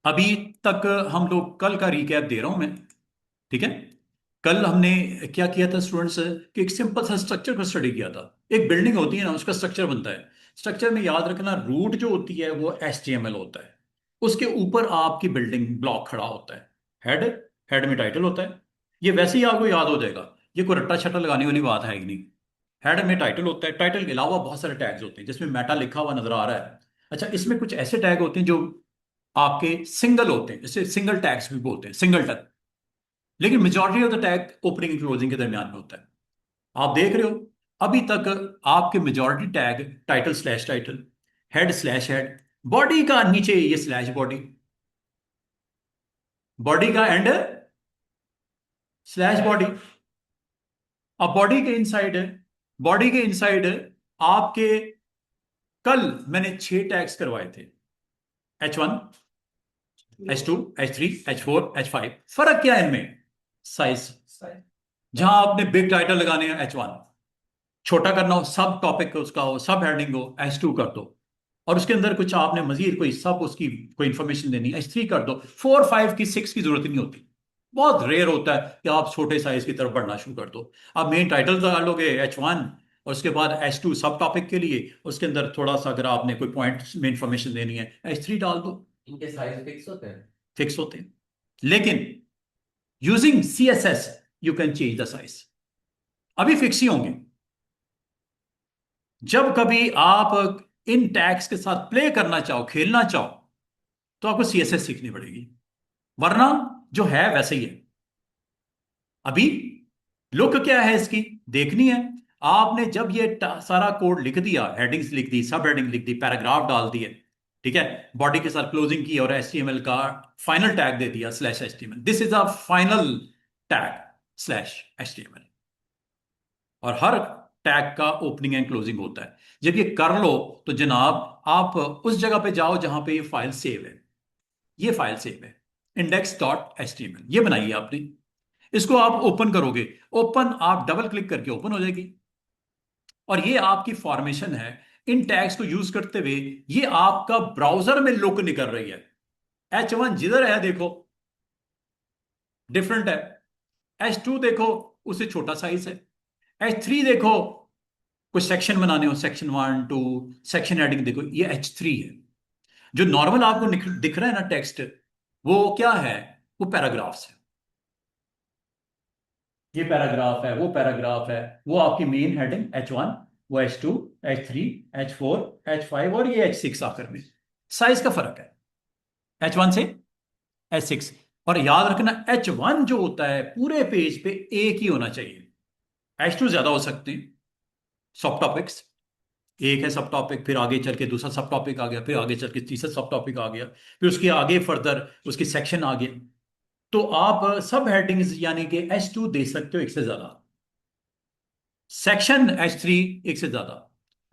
अभी तक हम लोग कल का रिकैप दे रहा हूं मैं। ठीक है। कल हमने क्या किया था स्टूडेंट्स कि एक सिंपल सा स्ट्रक्चर को स्टडी किया था। एक बिल्डिंग होती है ना, उसका स्ट्रक्चर बनता है। स्ट्रक्चर में याद रखना, रूट जो होती है वो HTML होता है। उसके ऊपर आपकी बिल्डिंग ब्लॉक खड़ा होता है। हेड, हेड में टाइटल होता है। ये वैसे ही आपको याद हो जाएगा। ये कोई रट्टा छट्टा लगाने वाली बात है ही नहीं। हेड में टाइटल होता है, टाइटल के अलावा बहुत सारे टैग्स होते हैं जिसमें मेटा लिखा हुआ नजर आ रहा है। अच्छा, इसमें कुछ ऐसे टैग होते हैं जो आपके सिंगल होते हैं, इसे सिंगल टैग्स भी बोलते हैं, सिंगल टैग। लेकिन majority of the tag opening and closing के दरमियान में होता है। आप देख रहे हो, अभी तक आपके majority tag title slash title, head slash head, body का नीचे ये स्लैश बॉडी, बॉडी का एंड स्लैश बॉडी। अब बॉडी के इनसाइड आपके कल मैंने 6 टैग्स करवाए थे। H1, H2, H3, H4, H5। फर्क क्या है इनमें? साइज। जहां आपने बिग टाइटल लगाने हैं H1, छोटा करना हो, सब टॉपिक उसका हो, सब हेडिंग हो, H2 कर दो। और उसके अंदर कुछ आपने मजीद कोई सब उसकी कोई इंफॉर्मेशन देनी, H3 कर दो। 4, 5 की, 6 की जरूरत ही नहीं होती। बहुत रेयर होता है कि आप छोटे साइज की तरफ बढ़ना शुरू कर दो। आप मेन टाइटल डाल लोगे H1, और उसके बाद H2 सब टॉपिक के लिए, उसके अंदर थोड़ा सा अगर आपने कोई पॉइंट में इंफॉर्मेशन देनी है, H3 डाल दो। इनके साइज फिक्स होते हैं। फिक्स होते हैं। लेकिन using CSS you can change the size. अभी फिक्स ही होंगे। जब कभी आप इन टैग्स के साथ प्ले करना चाहो, खेलना चाहो, तो आपको CSS सीखनी पड़ेगी। वरना जो है वैसे ही है। अभी लुक क्या है इसकी देखनी है। आपने जब ये सारा कोड लिख दिया, हेडिंग्स लिख दी, सब हेडिंग लिख दी, पैराग्राफ डाल दिए, ठीक है, बॉडी के साथ क्लोजिंग की और HTML का फाइनल टैग दे दिया slash HTML, this is a final tag slash HTML। और हर टैग का ओपनिंग एंड क्लोजिंग होता है। जब ये कर लो तो जनाब आप उस जगह पे जाओ जहां पे ये फाइल सेव है। ये फाइल सेव है, index.html, ये बनाई है आपने। इसको आप ओपन करोगे, ओपन आप डबल क्लिक करके ओपन हो जाएगी। और ये आपकी फॉर्मेशन है। इन टैग्स को यूज करते हुए ये आपका ब्राउजर में लुक निकल रही है। H1 जिधर है देखो डिफरेंट है, H2 देखो उससे छोटा साइज है, H3 देखो कुछ सेक्शन बनाने हो, सेक्शन 1, 2, सेक्शन हेडिंग देखो, ये H3 है। जो नॉर्मल आपको दिख रहा है ना टेक्स्ट, वो क्या है? वो पैराग्राफ्स है। ये पैराग्राफ है, वो पैराग्राफ है। वो आपकी मेन हेडिंग H1, वो H2, H3, H4, H5 और ये H6 आखिर में। साइज का फर्क है H1 से H6। और याद रखना, H1 जो होता है पूरे पेज पे एक ही होना चाहिए। H2 ज्यादा हो सकते हैं सब टॉपिक्स। एक है सब टॉपिक, फिर आगे चल के दूसरा सब टॉपिक आ गया, फिर आगे चल के तीसरा सब टॉपिक आ गया, फिर उसके आगे फर्दर उसकी सेक्शन आ गया। तो आप सब हेडिंग्स यानी कि H2 दे सकते हो एक से ज्यादा, सेक्शन H3 एक से ज्यादा,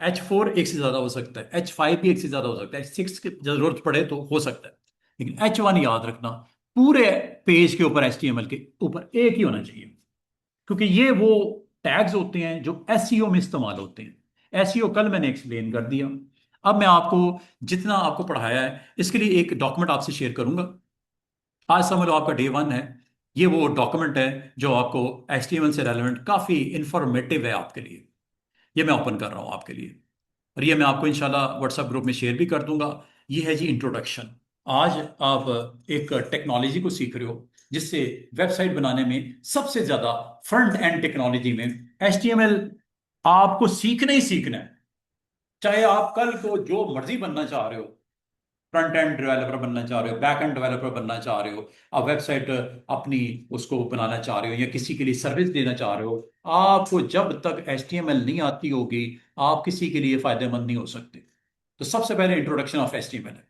H4 एक से ज्यादा हो सकता है, H5 भी एक से ज्यादा हो सकता है, H6 की जरूरत पड़े तो हो सकता है। लेकिन H1 याद रखना, पूरे पेज के ऊपर HTML के ऊपर एक ही होना चाहिए। क्योंकि ये वो टैग्स होते हैं जो SEO में इस्तेमाल होते हैं। SEO कल मैंने एक्सप्लेन कर दिया। अब मैं आपको जितना आपको पढ़ाया है इसके लिए एक डॉक्यूमेंट आपसे शेयर करूंगा। आज समझ लो आपका डे 1 है। ये वो डॉक्यूमेंट है जो आपको HTML से रेलेवेंट काफी इंफॉर्मेटिव है आपके लिए। ये मैं ओपन कर रहा हूँ आपके लिए, और ये मैं आपको इंशाल्लाह व्हाट्सएप ग्रुप में शेयर भी कर दूंगा। ये है जी इंट्रोडक्शन। आज आप एक टेक्नोलॉजी को सीख रहे हो जिससे वेबसाइट बनाने में सबसे ज्यादा फ्रंट एंड टेक्नोलॉजी में HTML आपको सीखना ही सीखना है। चाहे आप कल को जो मर्जी बनना चाह रहे हो, फ्रंट एंड डेवलपर बनना चाह रहे हो, बैक एंड डेवलपर बनना चाह रहे हो, आप वेबसाइट अपनी उसको बनाना चाह रहे हो या किसी के लिए सर्विस देना चाह रहे हो, आपको जब तक HTML नहीं आती होगी आप किसी के लिए फायदेमंद नहीं हो सकते। तो सबसे पहले इंट्रोडक्शन ऑफ HTML है।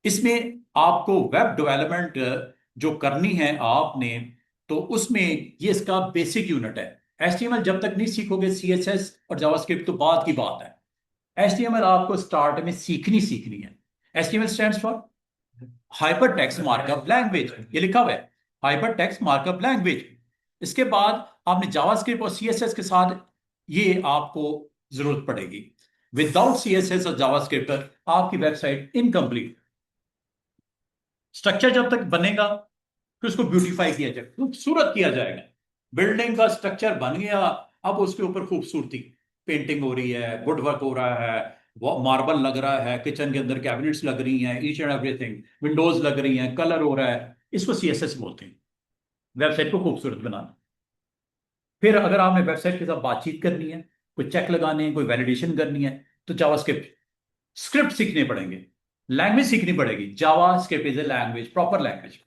इसमें आपको वेब डेवलपमेंट जो करनी है आपने, तो उसमें ये इसका बेसिक यूनिट है। HTML जब तक नहीं सीखोगे, CSS और जावास्क्रिप्ट तो बाद की बात है। HTML आपको स्टार्ट में सीखनी सीखनी है। HTML stands for hyper text markup language, ये लिखा हुआ है, हाइपर टेक्स्ट मार्कअप लैंग्वेज। इसके बाद आपने जावास्क्रिप्ट और CSS के साथ ये आपको जरूरत पड़ेगी। विदाउट CSS और जावास्क्रिप्ट आपकी वेबसाइट इनकम्प्लीट। स्ट्रक्चर जब तक बनेगा फिर उसको ब्यूटीफाई किया जाएगा, खूबसूरत किया जाएगा। बिल्डिंग का स्ट्रक्चर बन गया, अब उसके ऊपर खूबसूरती, पेंटिंग हो रही है, वुड वर्क हो रहा है, वो मार्बल लग रहा है, किचन के अंदर कैबिनेट्स लग रही हैं, ईच एंड एवरीथिंग, विंडोज लग रही हैं, कलर हो रहा है, इसको सीएसएस बोलते हैं, वेबसाइट को खूबसूरत बनाना। फिर अगर आपने वेबसाइट के साथ बातचीत करनी है, कोई चेक लगाने हैं, कोई वैलिडेशन करनी है, तो जावास्क्रिप्ट स्क्रिप्ट सीखने पड़ेंगे, लैंग्वेज सीखनी पड़ेगी। JavaScript is a language, proper language.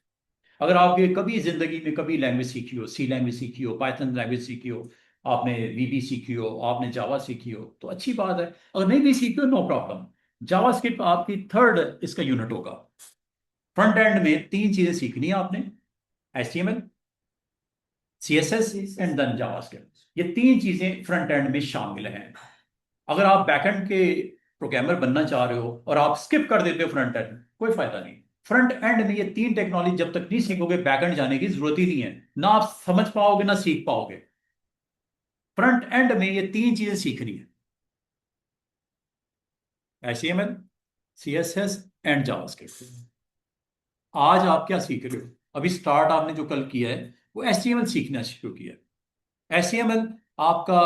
अगर आपके कभी जिंदगी में कभी लैंग्वेज सीखी हो, सी लैंग्वेज सीखी हो, पाइथन लैंग्वेज सीखी हो, आपने वीबी सीखी हो, आपने जावा सीखी हो, तो अच्छी बात है। अगर नहीं भी सीखी हो, नो प्रॉब्लम। जावास्क्रिप्ट आपकी थर्ड इसका यूनिट होगा। फ्रंट एंड में तीन चीजें सीखनी है आपने, HTML, CSS and then JavaScript. ये तीन चीजें फ्रंट एंड में शामिल हैं। अगर आप बैकएंड के प्रोग्रामर बनना चाह रहे हो और आप स्किप कर देते हो फ्रंट एंड, कोई फायदा नहीं। फ्रंट एंड में ये तीन टेक्नोलॉजी जब तक नहीं सीखोगे, बैकएंड जाने की जरूरत ही नहीं है, ना आप समझ पाओगे ना सीख पाओगे। फ्रंट एंड में ये तीन चीजें सीखनी है, एचटीएमएल, सीएसएस एंड जावास्क्रिप्ट। आज आप क्या सीख रहे हो? अभी स्टार्ट आपने जो कल किया है वो एचटीएमएल सीखना शुरू किया है। एचटीएमएल आपका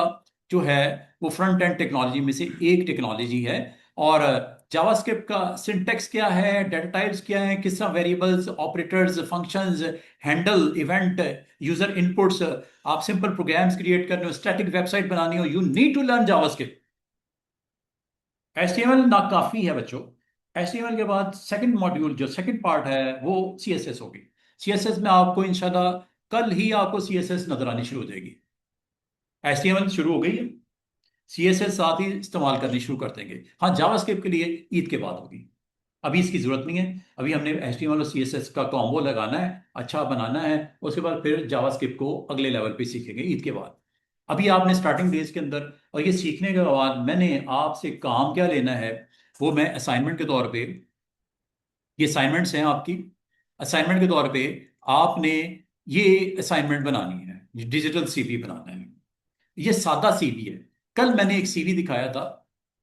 जो है वो फ्रंट एंड टेक्नोलॉजी में से एक टेक्नोलॉजी है। और जावास्क्रिप्ट का सिंटेक्स क्या है, डेटा टाइप्स क्या है, किस तरह variables, operators, functions, handle, event, user inputs, आप सिंपल प्रोग्राम्स क्रिएट करने हो, स्टैटिक वेबसाइट बनानी हो, you need to learn JavaScript. HTML ना काफी है बच्चों। एचटीएमएल के बाद सेकंड मॉड्यूल, जो सेकंड पार्ट है, वो सीएसएस होगी। सीएसएस में आपको इंशाल्लाह कल ही आपको सीएसएस नजर आनी शुरू हो जाएगी। एचटीएमएल शुरू हो गई है, सीएसएस साथ ही इस्तेमाल करनी शुरू कर देंगे। हाँ, जावास्क्रिप्ट के लिए ईद के बाद होगी, अभी इसकी जरूरत नहीं है। अभी हमने एचटीएमएल और सीएसएस का कॉम्बो लगाना है, अच्छा बनाना है, उसके बाद फिर जावास्क्रिप्ट को अगले लेवल पे सीखेंगे ईद के बाद। अभी आपने स्टार्टिंग डेज के अंदर, और ये सीखने के बाद मैंने आपसे काम क्या लेना है, वो मैं असाइनमेंट के तौर पे, ये असाइनमेंट्स हैं आपकी, असाइनमेंट के तौर पे आपने ये असाइनमेंट बनानी है, डिजिटल सीवी बनाना है। ये सादा सीवी है। कल मैंने एक सीवी दिखाया था,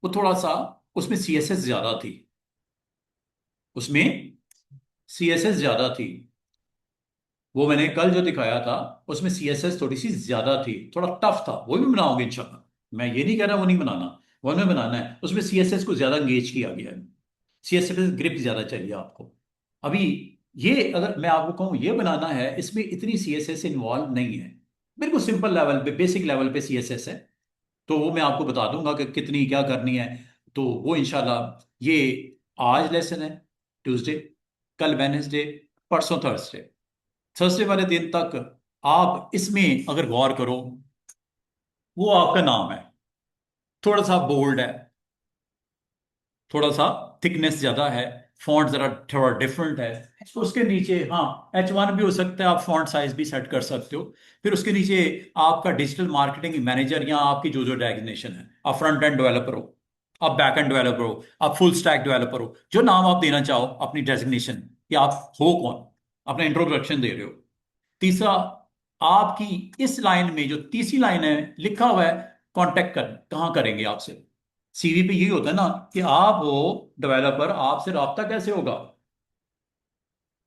वो थोड़ा सा, उसमें सीएसएस ज्यादा थी, उसमें सीएसएस ज्यादा थी। वो मैंने कल जो दिखाया था उसमें सीएसएस थोड़ी सी ज्यादा थी, थोड़ा टफ था। वो भी बनाओगे इंशाल्लाह, मैं ये नहीं कह रहा वो नहीं बनाना, वो हमें बनाना है। उसमें सीएसएस को ज्यादा एंगेज किया गया है, सीएसएस ग्रिप ज्यादा चाहिए आपको। अभी ये अगर मैं आपको कहूँ ये बनाना है, इसमें इतनी सीएसएस इन्वॉल्व नहीं है, बिल्कुल सिंपल लेवल पे, बेसिक लेवल पे सीएसएस है। तो वो मैं आपको बता दूंगा कि कितनी क्या करनी है। तो वो इंशाल्लाह, ये आज लेसन है ट्यूसडे, कल वेडनेसडे, परसों थर्सडे, थर्सडे वाले दिन तक आप इसमें अगर गौर करो, वो आपका नाम है, थोड़ा सा बोल्ड है, थोड़ा सा थिकनेस ज्यादा है, फॉन्ट जरा थोड़ा डिफरेंट है। उसके नीचे हाँ H1 भी हो सकता है, आप फॉन्ट साइज भी सेट कर सकते हो। फिर उसके नीचे आपका डिजिटल मार्केटिंग मैनेजर, या आपकी जो जो डेजिग्नेशन है, आप फ्रंट एंड डेवलपर हो, आप बैक एंड डेवलपर हो, आप फुल स्टैक डेवलपर हो, जो नाम आप देना चाहो अपनी डेजिग्नेशन, कि आप हो कौन, अपना इंट्रोडक्शन दे रहे हो। तीसरा, आपकी इस लाइन में जो तीसरी लाइन है लिखा हुआ है, कांटेक्ट कर कहाँ करेंगे आपसे। सीवी पे यही होता है ना कि आप हो डेवलपर, आपसे राब्ता कैसे होगा,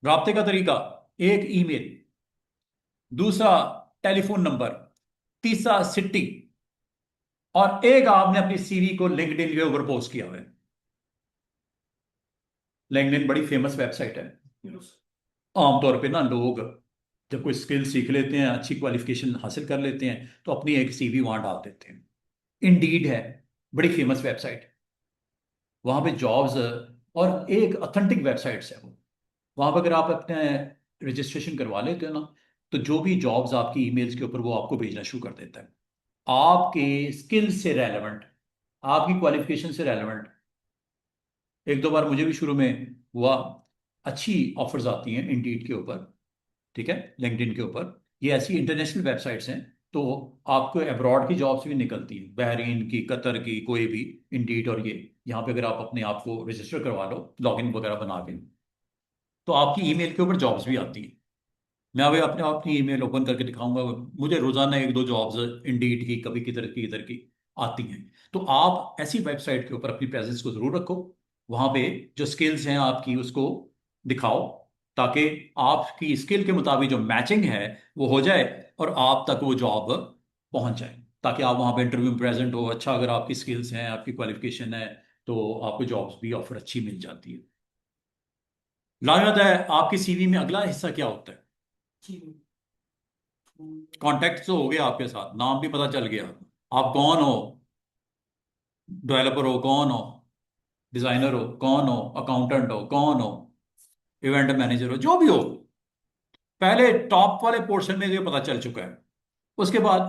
राब्ते का तरीका, एक ईमेल, दूसरा टेलीफोन नंबर, तीसरा सिटी, और एक आपने अपनी सीवी को लिंक्डइन के ऊपर पोस्ट किया हुआ है। लिंक्डइन बड़ी फेमस वेबसाइट है। आमतौर पे ना लोग जब कोई स्किल सीख लेते हैं, अच्छी क्वालिफिकेशन हासिल कर लेते हैं, तो अपनी एक सीवी वहां डाल देते हैं। इंडीड है, बड़ी फेमस वेबसाइट, वहां पे जॉब्स, और एक ऑथेंटिक वेबसाइट्स है वो। वहां पर अगर आप अपने रजिस्ट्रेशन करवा लेते हो ना, तो जो भी जॉब्स आपकी ईमेल्स के ऊपर, वो आपको भेजना शुरू कर देता है, आपके स्किल से रेलेवेंट, आपकी क्वालिफिकेशन से रेलेवेंट। एक दो बार मुझे भी शुरू में हुआ, अच्छी ऑफर्स आती हैं इंडीड के ऊपर, ठीक है, लिंक्डइन के ऊपर। ये ऐसी इंटरनेशनल वेबसाइट्स हैं, तो आपको अब्रॉड की जॉब्स भी निकलती हैं, बहरीन की, कतर की, कोई भी, इंडीड। और ये यहाँ पे अगर आप अपने आप को रजिस्टर करवा लो, लॉगिन वगैरह बना के, तो आपकी ईमेल के ऊपर जॉब्स भी आती हैं। मैं अभी अपने अपनी ईमेल ओपन करके दिखाऊंगा, मुझे रोजाना एक दो जॉब्स इंडीड की, कभी किधर की इधर की आती हैं। तो आप ऐसी वेबसाइट के ऊपर अपनी प्रेजेंस को जरूर रखो, वहां पे जो स्किल्स हैं आपकी उसको दिखाओ, ताकि आपकी स्किल के मुताबिक जो मैचिंग है वो हो जाए और आप तक वो जॉब पहुंच जाए, ताकि आप वहां पे इंटरव्यू में प्रेजेंट हो। अच्छा, अगर आपकी स्किल्स हैं, आपकी क्वालिफिकेशन है, तो आपको जॉब्स भी ऑफर अच्छी मिल जाती है। लाजमत है, आपकी सीवी में अगला हिस्सा क्या होता है? कॉन्टेक्ट तो हो गया, आपके साथ नाम भी पता चल गया, आप कौन हो, डेवलपर हो कौन हो, डिजाइनर हो कौन हो, अकाउंटेंट हो कौन हो, इवेंट मैनेजर हो, जो भी हो। पहले टॉप वाले पोर्शन में ये पता चल चुका है। उसके बाद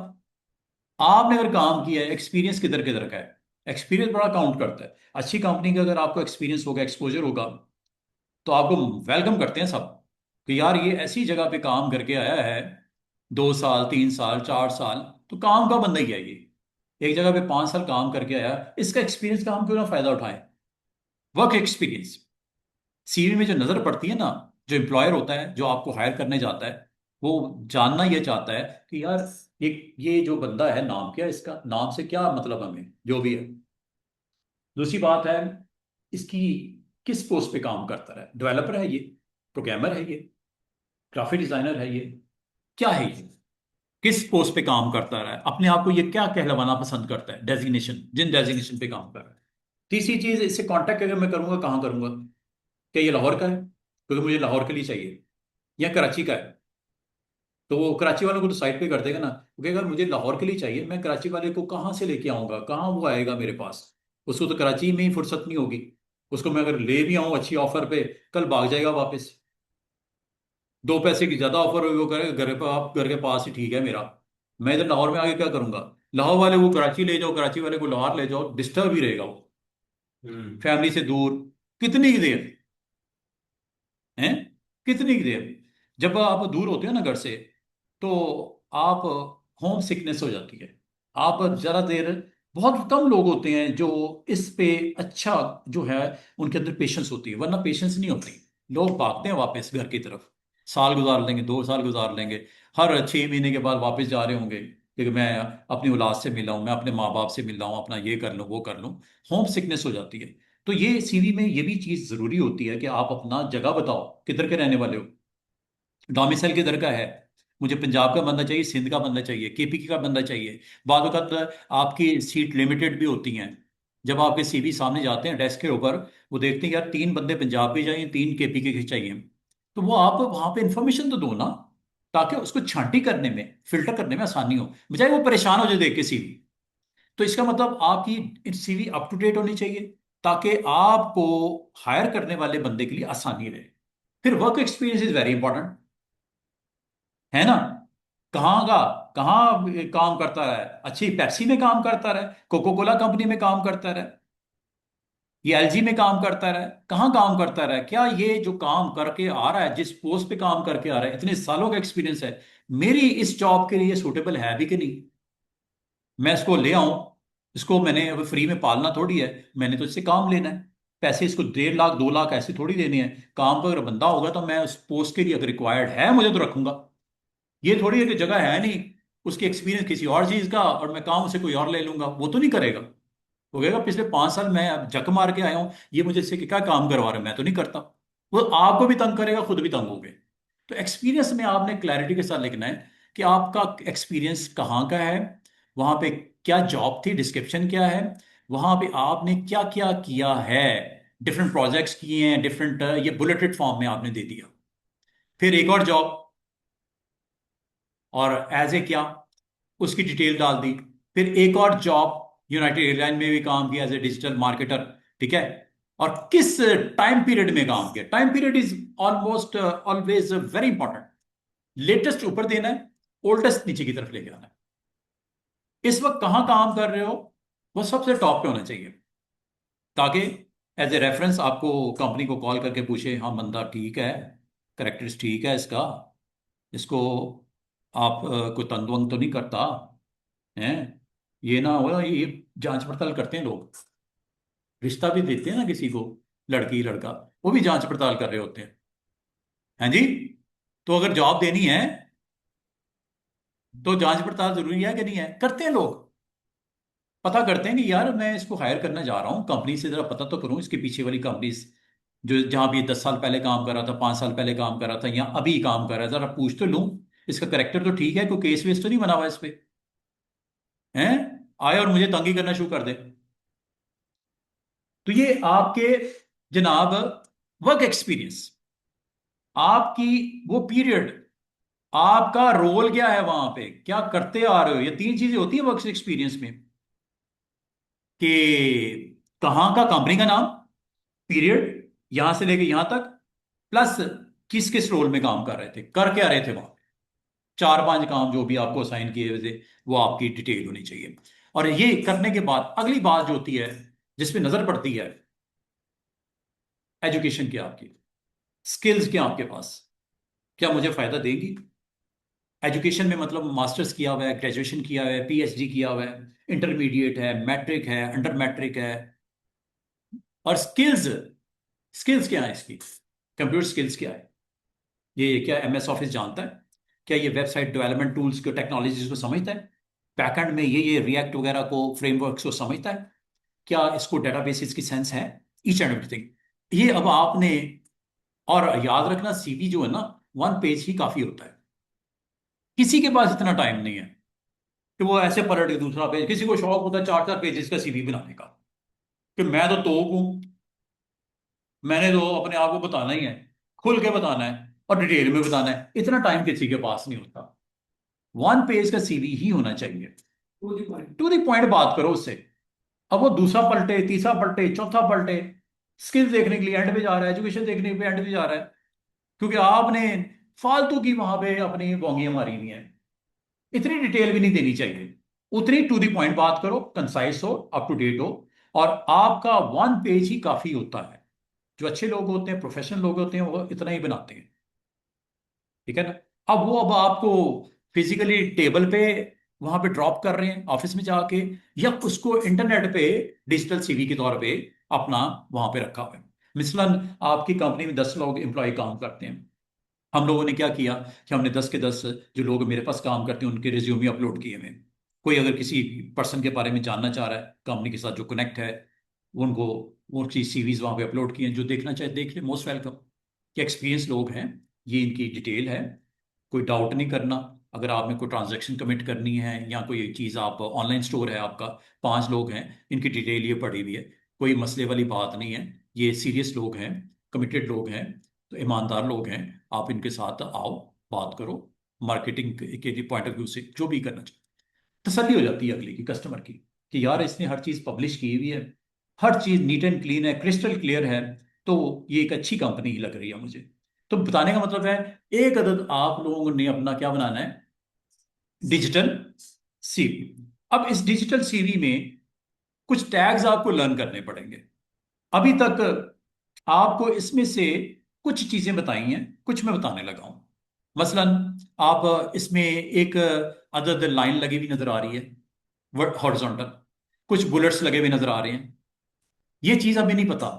आपने अगर काम किया है, एक्सपीरियंस किधर किधर का है। एक्सपीरियंस बड़ा काउंट करता है। अच्छी कंपनी का अगर आपको एक्सपीरियंस होगा, एक्सपोजर होगा, तो आपको वेलकम करते हैं सब, कि यार ये ऐसी जगह पे काम करके आया है, 2 साल 3 साल 4 साल, तो काम का बंदा ही है ये। एक जगह पे 5 साल काम करके आया, इसका एक्सपीरियंस का हम क्यों ना फायदा उठाएं। वर्क एक्सपीरियंस सीवी में जो नजर पड़ती है ना, जो एम्प्लॉयर होता है जो आपको हायर करने जाता है, वो जानना ये चाहता है कि यार ये ये जो बंदा है, नाम क्या है इसका, नाम से क्या मतलब हमें, जो भी है। दूसरी बात है, इसकी किस पोस्ट पे काम करता है, डेवलपर है ये, प्रोग्रामर है ये, ग्राफिक डिजाइनर है ये, क्या है ये, किस पोस्ट पे काम करता रहा है, अपने आप को ये क्या कहलवाना पसंद करता है, डेजिग्नेशन, जिन डेजिग्नेशन पे काम कर रहा है। तीसरी चीज, इससे कांटेक्ट अगर मैं करूंगा, कहाँ करूंगा, क्या ये लाहौर का है क्योंकि मुझे लाहौर के लिए चाहिए, या कराची का है, तो वो कराची वालों को तो साइड पे कर देगा ना। क्योंकि अगर मुझे लाहौर के लिए चाहिए, मैं कराची वाले को कहाँ से लेके आऊंगा, कहाँ वो आएगा मेरे पास। उसको तो कराची में ही फुर्सत नहीं होगी। उसको मैं अगर ले भी आऊं अच्छी ऑफर पे, कल भाग जाएगा वापस। 2 पैसे की ज्यादा ऑफर हुई, वो करेगा घर पे, आप घर के पास ही ठीक है मेरा, मैं इधर लाहौर में आगे क्या करूंगा। लाहौर वाले को कराची ले जाओ, कराची वाले को लाहौर ले जाओ, डिस्टर्ब ही रहेगा वो, हम्म। फैमिली से दूर। कितनी की देर हैं, कितनी की देर। जब आप दूर होते हो ना घर से, तो आप, होम सिकनेस हो जाती है। आप ज़्यादा देर, बहुत कम लोग होते हैं जो इस पे अच्छा, जो है, उनके अंदर पेशेंस होती है, वरना पेशेंस नहीं होती। लोग भागते हैं वापस घर की तरफ, साल गुजार लेंगे, 2 साल गुजार लेंगे, हर 6 महीने के बाद वापस जा रहे होंगे कि मैं अपनी औलाद से मिला हूँ, मैं अपने माँ बाप से मिला हूँ, अपना ये कर लूँ वो कर लूँ। होम सिकनेस हो जाती है। तो ये सीवी में ये भी चीज़ ज़रूरी होती है कि आप अपना जगह बताओ, किधर के रहने वाले हो, डोमिसाइल किधर का है। मुझे पंजाब का बंदा चाहिए, सिंध का बंदा चाहिए, केपी का बंदा चाहिए। बाद वक़्त आपकी सीट लिमिटेड भी होती हैं। जब आपके सीवी सामने जाते हैं डेस्क के ऊपर, वो देखते हैं यार 3 बंदे पंजाब के चाहिए, 3 केपी के चाहिए, तो वो आप वहां पे इंफॉर्मेशन तो दो ना, ताकि उसको छांटी करने में, फिल्टर करने में आसानी हो, बजाय वो परेशान हो जाए देख के सीवी। तो इसका मतलब आपकी सीवी अप टू डेट होनी चाहिए, ताकि आपको हायर करने वाले बंदे के लिए आसानी रहे। फिर work experience is very important, है ना। कहाँ का, कहाँ काम करता रहा है, अच्छी पेप्सी में काम करता रहा है, कोको कोला कंपनी में काम करता रहा है, ये एलजी में काम करता रहा है, कहाँ काम करता रहा है, क्या ये जो काम करके आ रहा है, जिस पोस्ट पे काम करके आ रहा है, इतने सालों का एक्सपीरियंस है, मेरी इस जॉब के लिए सूटेबल है भी कि नहीं। मैं इसको ले आऊं, इसको मैंने अब फ्री में पालना थोड़ी है, मैंने तो इससे काम लेना है। पैसे इसको 1.5 लाख 2 लाख ऐसे थोड़ी देने हैं। काम का अगर बंदा होगा तो मैं उस पोस्ट के लिए, अगर रिक्वायर्ड है मुझे, तो रखूंगा। ये थोड़ी है कि जगह है नहीं, उसकी एक्सपीरियंस किसी और चीज का, और मैं काम उसे कोई और ले लूंगा, वो तो नहीं करेगा। वो कहेगा पिछले 5 साल मैं अब जक मार के आया हूं, ये मुझे इससे क्या काम करवा रहा है, मैं तो नहीं करता। वो आपको भी तंग करेगा, खुद भी तंग होगे। तो एक्सपीरियंस में आपने क्लैरिटी के साथ लिखना है कि आपका एक्सपीरियंस कहाँ का है, वहां पे क्या जॉब थी, डिस्क्रिप्शन क्या है, वहां पे आपने क्या क्या किया है, डिफरेंट प्रोजेक्ट्स किए हैं, डिफरेंट, ये बुलेटेड फॉर्म में आपने दे दिया। फिर एक और जॉब, और एज ए क्या, उसकी डिटेल डाल दी। फिर एक और जॉब, यूनाइटेड एयरलाइन में भी काम किया एज ए डिजिटल मार्केटर, ठीक है। और किस टाइम पीरियड में काम किया, time period is almost always very important. Latest ऊपर देना है, ओल्डेस्ट नीचे की तरफ लेके आना है। इस वक्त कहाँ काम कर रहे हो, वो सबसे टॉप पे होना चाहिए, ताकि एज ए रेफरेंस आपको कंपनी को कॉल करके पूछे, हाँ बंदा ठीक है, करेक्टर्स ठीक है इसका, इसको आप कोई तंग वंग तो नहीं करता हैं। ये ना हो, ये जांच पड़ताल करते हैं लोग, रिश्ता भी देते हैं ना किसी को, लड़की लड़का, वो भी जांच पड़ताल कर रहे होते हैं। हैं जी। तो अगर जॉब देनी है, तो जांच पड़ताल जरूरी है कि नहीं है, करते हैं लोग। पता करते हैं कि यार मैं इसको हायर करना जा रहा हूँ, कंपनी से जरा पता तो करूँ इसके पीछे वाली कंपनीज जो जहां भी 10 साल पहले काम कर रहा था, 5 साल पहले काम कर रहा था, या अभी काम कर रहा है, जरा पूछ तो लूं इसका करेक्टर तो ठीक है, कोई केस वेस तो नहीं बना हुआ इस पे, हैं? आए और मुझे तंगी करना शुरू कर दे। तो ये आपके जनाब वर्क एक्सपीरियंस, आपकी वो पीरियड, आपका रोल क्या है वहां पे, क्या करते आ रहे हो, ये 3 चीजें होती है वर्क एक्सपीरियंस में, कि कहाँ का कंपनी का नाम, पीरियड यहां से लेके यहां तक, प्लस किस किस रोल में काम कर रहे थे, कर क्या रहे थे वहां। 4-5 काम जो भी आपको असाइन किए हुए थे वो आपकी डिटेल होनी चाहिए। और ये करने के बाद अगली बात जो होती है जिसपे नजर पड़ती है, एजुकेशन क्या आपकी, स्किल्स क्या आपके पास, क्या मुझे फायदा देगी। एजुकेशन में मतलब मास्टर्स किया हुआ है, ग्रेजुएशन किया हुआ है, पीएचडी किया हुआ है, इंटरमीडिएट है, मैट्रिक है, अंडर मैट्रिक है। और स्किल्स, स्किल्स क्या है इसकी, कंप्यूटर स्किल्स क्या है, ये क्या एमएस ऑफिस जानता है, क्या ये वेबसाइट डेवलपमेंट टूल्स को, टेक्नोलॉजीज को समझता है, बैकएंड में ये रिएक्ट वगैरह को, फ्रेमवर्क्स को समझता है, क्या इसको डेटाबेसेस की सेंस है, ईच एंड एवरीथिंग। ये अब आपने, और याद रखना सीवी जो है ना, 1 पेज ही काफी होता है। किसी के पास इतना टाइम नहीं है कि वो ऐसे पलट के दूसरा पेज, किसी को शौक होता है 4-4 पेजेस का सीवी बनाने का, कि मैं तो हूं, मैंने तो अपने आप को बताना ही है, खुल के बताना है और डिटेल में बताना है, इतना टाइम किसी के पास नहीं होता। 1 पेज का सीवी ही होना चाहिए, टू द पॉइंट बात करो उससे। अब वो दूसरा पलटे, तीसरा पलटे, चौथा पलटे, स्किल्स देखने के लिए एंड पे जा रहा है, एजुकेशन देखने पे एंड पे जा रहा है, क्योंकि आपने फालतू की वहां पे अपनी बोंगियां मारी हुई हैं। इतनी डिटेल भी नहीं देनी चाहिए, उतनी टू द पॉइंट बात करो, कंसाइज हो, अप टू डेट हो, और आपका 1 पेज ही काफी होता है। जो अच्छे लोग होते हैं, प्रोफेशनल लोग होते हैं, वो इतना ही बनाते हैं, ठीक है ना। अब आपको फिजिकली टेबल पे वहां पे ड्रॉप कर रहे हैं ऑफिस में जाके, या उसको इंटरनेट पे डिजिटल सीवी के तौर पे अपना वहां पे रखा हुआ है। मिसलन आपकी कंपनी में 10 लोग एम्प्लॉय काम करते हैं, हम लोगों ने क्या किया कि हमने 10 के 10 जो लोग मेरे पास काम करते हैं उनके रिज्यूमे अपलोड किए हुए हैं। कोई अगर किसी पर्सन के बारे में जानना चाह रहा है, कंपनी के साथ जो कनेक्ट है, उनको उनकी सीवीज वहां पे अपलोड किए हैं, जो देखना चाहे देख ले, मोस्ट वेलकम। कि एक्सपीरियंस लोग हैं, ये इनकी डिटेल है, कोई डाउट नहीं करना। अगर आप में कोई ट्रांजैक्शन कमिट करनी है, या कोई चीज़ आप ऑनलाइन स्टोर है आपका, 5 लोग हैं, इनकी डिटेल ये पड़ी हुई है, कोई मसले वाली बात नहीं है। ये सीरियस लोग हैं, कमिटेड लोग हैं, तो ईमानदार लोग हैं, आप इनके साथ आओ, बात करो, मार्केटिंग के पॉइंट ऑफ व्यू से जो भी करना चाहिए। तसल्ली हो जाती है अगले की, कस्टमर की, कि यार इसने हर चीज़ पब्लिश की हुई है, हर चीज़ नीट एंड क्लीन है, क्रिस्टल क्लियर है, तो ये एक अच्छी कंपनी ही लग रही है मुझे। तो बताने का मतलब है, एक अदद आप लोगों ने अपना क्या बनाना है, डिजिटल सीवी। अब इस डिजिटल सीवी में कुछ टैग्स आपको लर्न करने पड़ेंगे। अभी तक आपको इसमें से कुछ चीजें बताई हैं, कुछ मैं बताने लगा हूं। मसलन आप इसमें एक अदद लाइन लगी हुई नजर आ रही है, हॉरिजॉन्टल, कुछ बुलेट्स लगे हुए नजर आ रहे हैं, ये चीज अभी नहीं पता।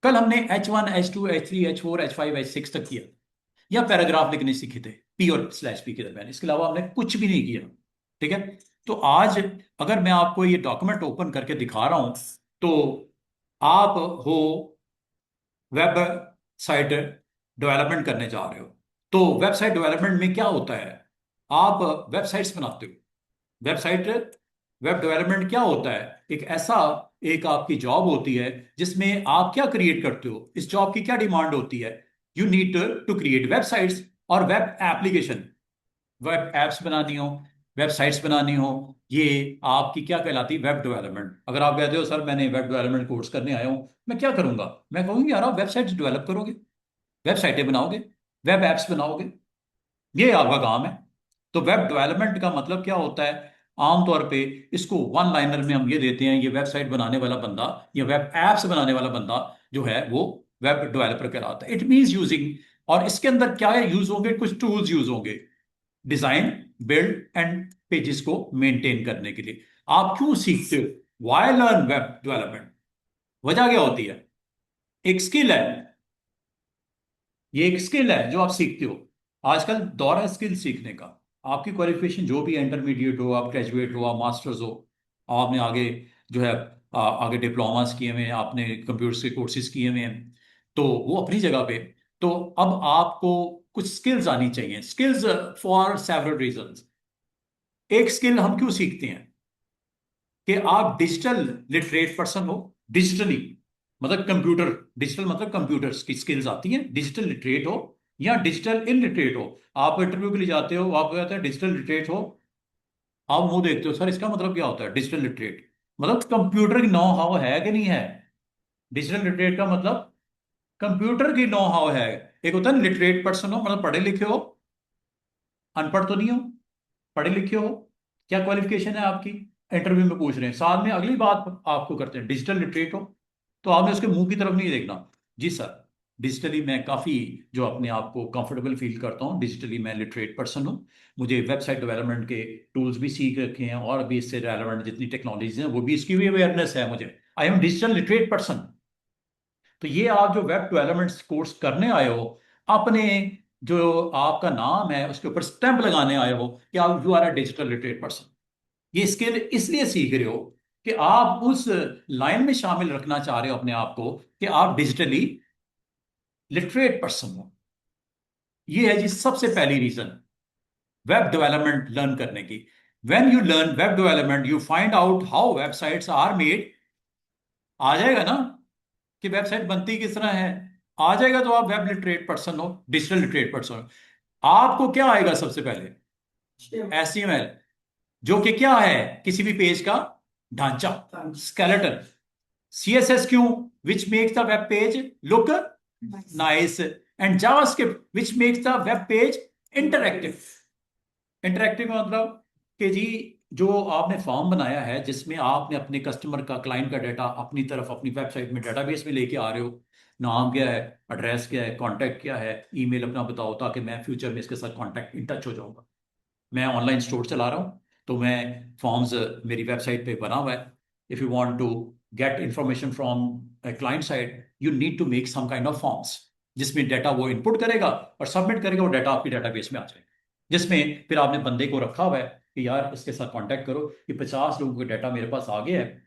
कल हमने H1 H2 H3 H4 H5 H6 तक किया, या पैराग्राफ लिखने सीखे थे, पी और स्लैश पी के दरमियान, इसके अलावा हमने कुछ भी नहीं किया, ठीक है। तो आज अगर मैं आपको ये डॉक्यूमेंट ओपन करके दिखा रहा हूं, तो आप हो वेब साइट डेवलपमेंट करने जा रहे हो, तो वेबसाइट डेवलपमेंट में क्या होता है, आप वेबसाइट्स बनाते हो। वेबसाइट, वेब डेवलपमेंट क्या होता है, एक ऐसा, एक आपकी जॉब होती है जिसमें आप क्या क्रिएट करते हो, इस जॉब की क्या डिमांड होती है, you need to create websites और वेब एप्लीकेशन, वेब एप्स बनानी हो, वेबसाइट्स बनानी हो, ये आपकी क्या कहलाती है, वेब डेवलपमेंट। अगर आप कहते हो सर मैंने वेब डेवलपमेंट कोर्स करने आया हूँ, मैं क्या करूंगा, मैं कहूंगी यार आप वेबसाइट्स डेवलप करोगे, वेबसाइटें बनाओगे, वेब एप्स बनाओगे, ये आपका काम है। तो वेब डेवलपमेंट का मतलब क्या होता है, आमतौर पे इसको वन लाइनर में हम ये देते हैं, ये वेबसाइट बनाने वाला बंदा या वेब एप्स बनाने वाला बंदा जो है वो वेब डेवलपर कहलाता है। इट मींस यूजिंग, और इसके अंदर क्या है यूज होंगे, कुछ टूल्स यूज होंगे, डिजाइन, बिल्ड एंड पेजेस को मेंटेन करने के लिए। आप क्यों सीखते हो, वाई लर्न वेब डेवलपमेंट, वजह क्या होती है, एक स्किल है, ये एक स्किल है जो आप सीखते हो। आजकल दौर है स्किल सीखने का। आपकी क्वालिफिकेशन जो भी है, इंटरमीडिएट हो, आप ग्रेजुएट हो, आप मास्टर्स हो, आपने आगे जो है आगे डिप्लोमास किए हुए हैं, आपने कंप्यूटर्स के कोर्सेज किए हुए हैं, तो वो अपनी जगह पे। तो अब आपको कुछ स्किल्स आनी चाहिए, स्किल्स फॉर सेवरल रीजंस। एक स्किल हम क्यों सीखते हैं कि आप डिजिटल लिटरेट पर्सन हो, डिजिटली मतलब कंप्यूटर, डिजिटल मतलब कंप्यूटर्स की स्किल्स आती हैं, डिजिटल लिटरेट हो या डिजिटल इलिटरेट हो। आप इंटरव्यू के लिए जाते हो, आपको कहते हैं डिजिटल लिटरेट हो, आप मुंह देखते हो, सर इसका मतलब क्या होता है डिजिटल लिटरेट? मतलब कंप्यूटर की नो हाउ है कि नहीं है? डिजिटल लिटरेट का मतलब कंप्यूटर की नो हाउ है। एक होता है लिटरेट पर्सन हो, मतलब पढ़े लिखे हो, अनपढ़ तो नहीं हो, पढ़े लिखे हो, क्या क्वालिफिकेशन है आपकी, इंटरव्यू में पूछ रहे हैं। साथ में अगली बात आपको करते हैं डिजिटल लिटरेट हो, तो आपने उसके मुंह की तरफ नहीं देखना। जी सर, डिजिटली मैं काफ़ी जो अपने आप को कंफर्टेबल फील करता हूँ, डिजिटली मैं लिटरेट पर्सन हूँ, मुझे वेबसाइट डेवलपमेंट के टूल्स भी सीख रखे हैं और भी इससे रेलेवेंट जितनी टेक्नोलॉजीज हैं वो भी, इसकी भी अवेयरनेस है मुझे, I am digital literate person. तो ये आप जो वेब डेवलपमेंट कोर्स करने आए हो, अपने जो आपका नाम है उसके ऊपर स्टैंप लगाने आए हो कि आप you are a digital literate person. ये स्किल इसलिए सीख रहे हो कि आप उस लाइन में शामिल रखना चाह रहे हो अपने आप को कि आप डिजिटली लिटरेट पर्सन हो। ये है जी सबसे पहली रीजन वेब डेवलपमेंट लर्न करने की। When you learn web development you find out how websites are made. आ जाएगा ना कि वेबसाइट बनती किस तरह है? आ जाएगा, तो आप वेब लिटरेट पर्सन हो, डिजिटल लिटरेट पर्सन हो। आपको क्या आएगा सबसे पहले? HTML, जो कि क्या है, किसी भी पेज का ढांचा, स्केलेटन। CSS क्यों? Which makes the web page look nice. And JavaScript which makes the web page interactive. Interactive का मतलब कि जी जो आपने फॉर्म बनाया है जिसमें आपने अपने कस्टमर का, क्लाइंट का डाटा अपनी तरफ अपनी वेबसाइट में डेटाबेस में लेके आ रहे हो, नाम क्या है, एड्रेस क्या है, कांटेक्ट क्या है, ईमेल अपना बताओ ताकि मैं फ्यूचर में इसके साथ कांटेक्ट इन टच हो जाऊंगा। मैं ऑनलाइन स्टोर चला रहा हूँ, तो मैं फॉर्म्स मेरी वेबसाइट पे बना हुआ है। If you want to get information from client side you need to make some kind of forms, जिसमें डाटा वो इनपुट करेगा और सबमिट करेगा, वो डाटा आपकी डाटाबेस में आ जाएगा, जिसमें फिर आपने बंदे को रखा हुआ है कि यार इसके साथ कांटेक्ट करो, कि 50 लोगों का डाटा मेरे पास आ गया है,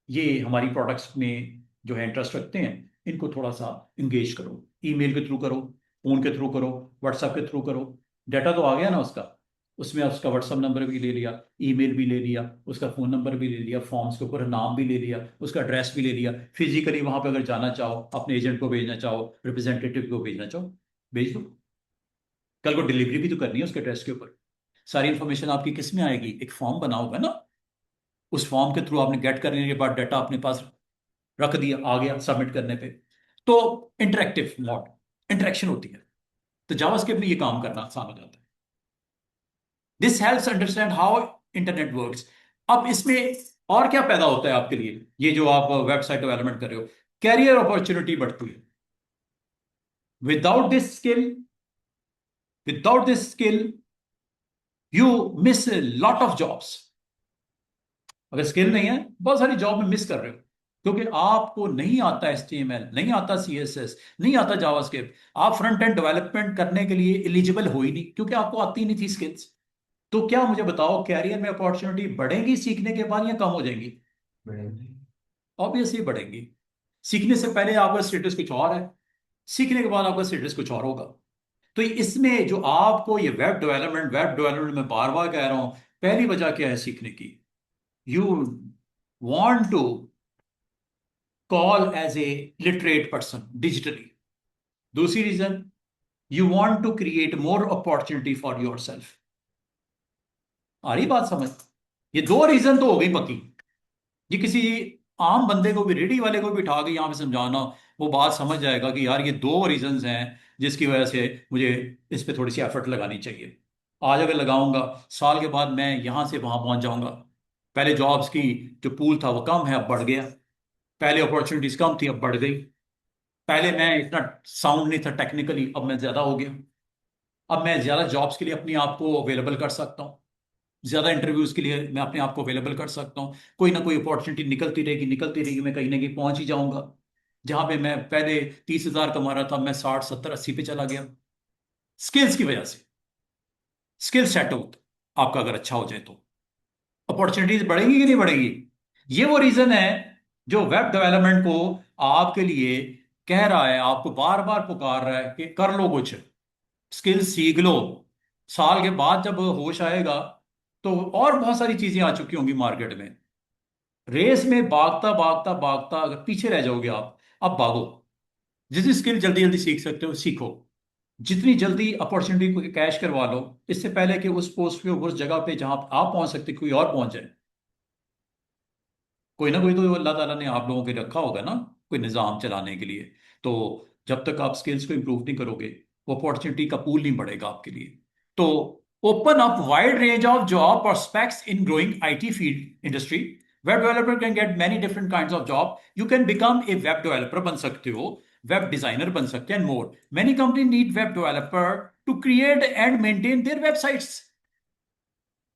ये हमारी प्रोडक्ट्स में जो है इंटरेस्ट रखते हैं, इनको थोड़ा सा इंगेज करो, ईमेल के थ्रू करो, फोन के थ्रू करो, व्हाट्सएप के थ्रू करो। डाटा तो आ गया ना उसका, उसमें उसका व्हाट्सएप नंबर भी ले लिया, ईमेल भी ले लिया, उसका फ़ोन नंबर भी ले लिया, फॉर्म्स के ऊपर नाम भी ले लिया, उसका एड्रेस भी ले लिया, फिजिकली वहां पे अगर जाना चाहो, अपने एजेंट को भेजना चाहो, रिप्रेजेंटेटिव को भेजना चाहो, भेज दो। कल को डिलीवरी भी तो करनी है उसके एड्रेस के ऊपर। सारी इंफॉर्मेशन आपकी किस में आएगी? एक फॉर्म बना होगा ना, उस फॉर्म के थ्रू आपने गेट करने के बाद डाटा अपने पास रख दिया, आ गया सबमिट करने पे। तो इंटरेक्टिव मोड, इंटरेक्शन होती है, तो जावास्क्रिप्ट में ये काम करना आसान हो जाता है। This helps understand how internet works. अब इसमें और क्या पैदा होता है आपके लिए, ये जो आप वेबसाइट डेवलपमेंट कर रहे हो, कैरियर अपॉर्चुनिटी बढ़ती है। Without this skill, without this skill you miss lot of jobs. अगर स्किल नहीं है, बहुत सारी जॉब में मिस कर रहे हो, क्योंकि आपको नहीं आता HTML, नहीं आता CSS, नहीं आता जावास्क्रिप्ट, आप फ्रंट एंड डेवलपमेंट करने के लिए एलिजिबल हो ही नहीं, क्योंकि आपको आती नहीं थी स्किल्स। तो क्या मुझे बताओ, कैरियर में अपॉर्चुनिटी बढ़ेगी सीखने के बाद या कम हो जाएंगी? बढ़ेंगे। ऑब्वियसली बढ़ेंगी। सीखने से पहले आपका स्टेटस कुछ और है, सीखने के बाद आपका स्टेटस कुछ और होगा। तो इसमें जो आपको ये वेब डेवलपमेंट में बार बार कह रहा हूं, पहली वजह क्या है सीखने की? You want to call as a literate person digitally. दूसरी reason, you want to create more opportunity for your self. आ रही बात समझ? ये दो रीजन तो हो गई पक्की। ये किसी आम बंदे को भी, रेडी वाले को भी उठा के यहाँ पे समझाना, वो बात समझ जाएगा कि यार ये दो रीजंस हैं जिसकी वजह से मुझे इस पे थोड़ी सी एफर्ट लगानी चाहिए। आज अगर लगाऊंगा, साल के बाद मैं यहाँ से वहां पहुंच जाऊंगा। पहले जॉब्स की जो पूल था वो कम है, अब बढ़ गया। पहले अपॉर्चुनिटीज कम थी, अब बढ़ गई। पहले मैं इतना साउंड नहीं था टेक्निकली, अब मैं ज्यादा हो गया। अब मैं ज्यादा जॉब्स के लिए अपने आप को अवेलेबल कर सकता हूँ, ज्यादा इंटरव्यूज के लिए मैं अपने आप को अवेलेबल कर सकता हूँ। कोई ना कोई अपॉर्चुनिटी निकलती रहेगी, मैं कहीं ना कहीं पहुंच ही जाऊंगा। जहां पे मैं पहले 30,000 कमा रहा था, मैं 60, 70, 80 पे चला गया, स्किल्स की वजह से। स्किल सेट हो आपका अगर अच्छा हो जाए तो अपॉर्चुनिटीज बढ़ेगी कि नहीं बढ़ेगी? ये वो रीजन है जो वेब डेवलपमेंट को आपके लिए कह रहा है, आपको बार बार पुकार रहा है कि कर लो कुछ, स्किल सीख लो। साल के बाद जब होश आएगा तो और बहुत सारी चीजें आ चुकी होंगी मार्केट में। रेस में भागता भागता भागता अगर पीछे रह जाओगे आप भागो। जितनी स्किल जल्दी जल्दी सीख सकते हो सीखो। जितनी जल्दी अपॉर्चुनिटी को कैश करवा लो, इससे पहले कि उस पोस्ट पे, उस जगह पे जहां आप पहुंच सकते कोई और पहुंच जाए। कोई ना कोई तो अल्लाह ताला ने आप लोगों के रखा होगा ना, कोई निज़ाम चलाने के लिए। तो जब तक आप स्किल्स को इंप्रूव नहीं करोगे, वो अपॉर्चुनिटी का पूल नहीं बढ़ेगा आपके लिए। तो open up wide range of job prospects in growing IT field industry. Web developer can get many different kinds of job. You can become a web developer बन सकते हो, वेब डिजाइनर बन सकते हैं, and more. Many company need web developer to create and maintain their websites.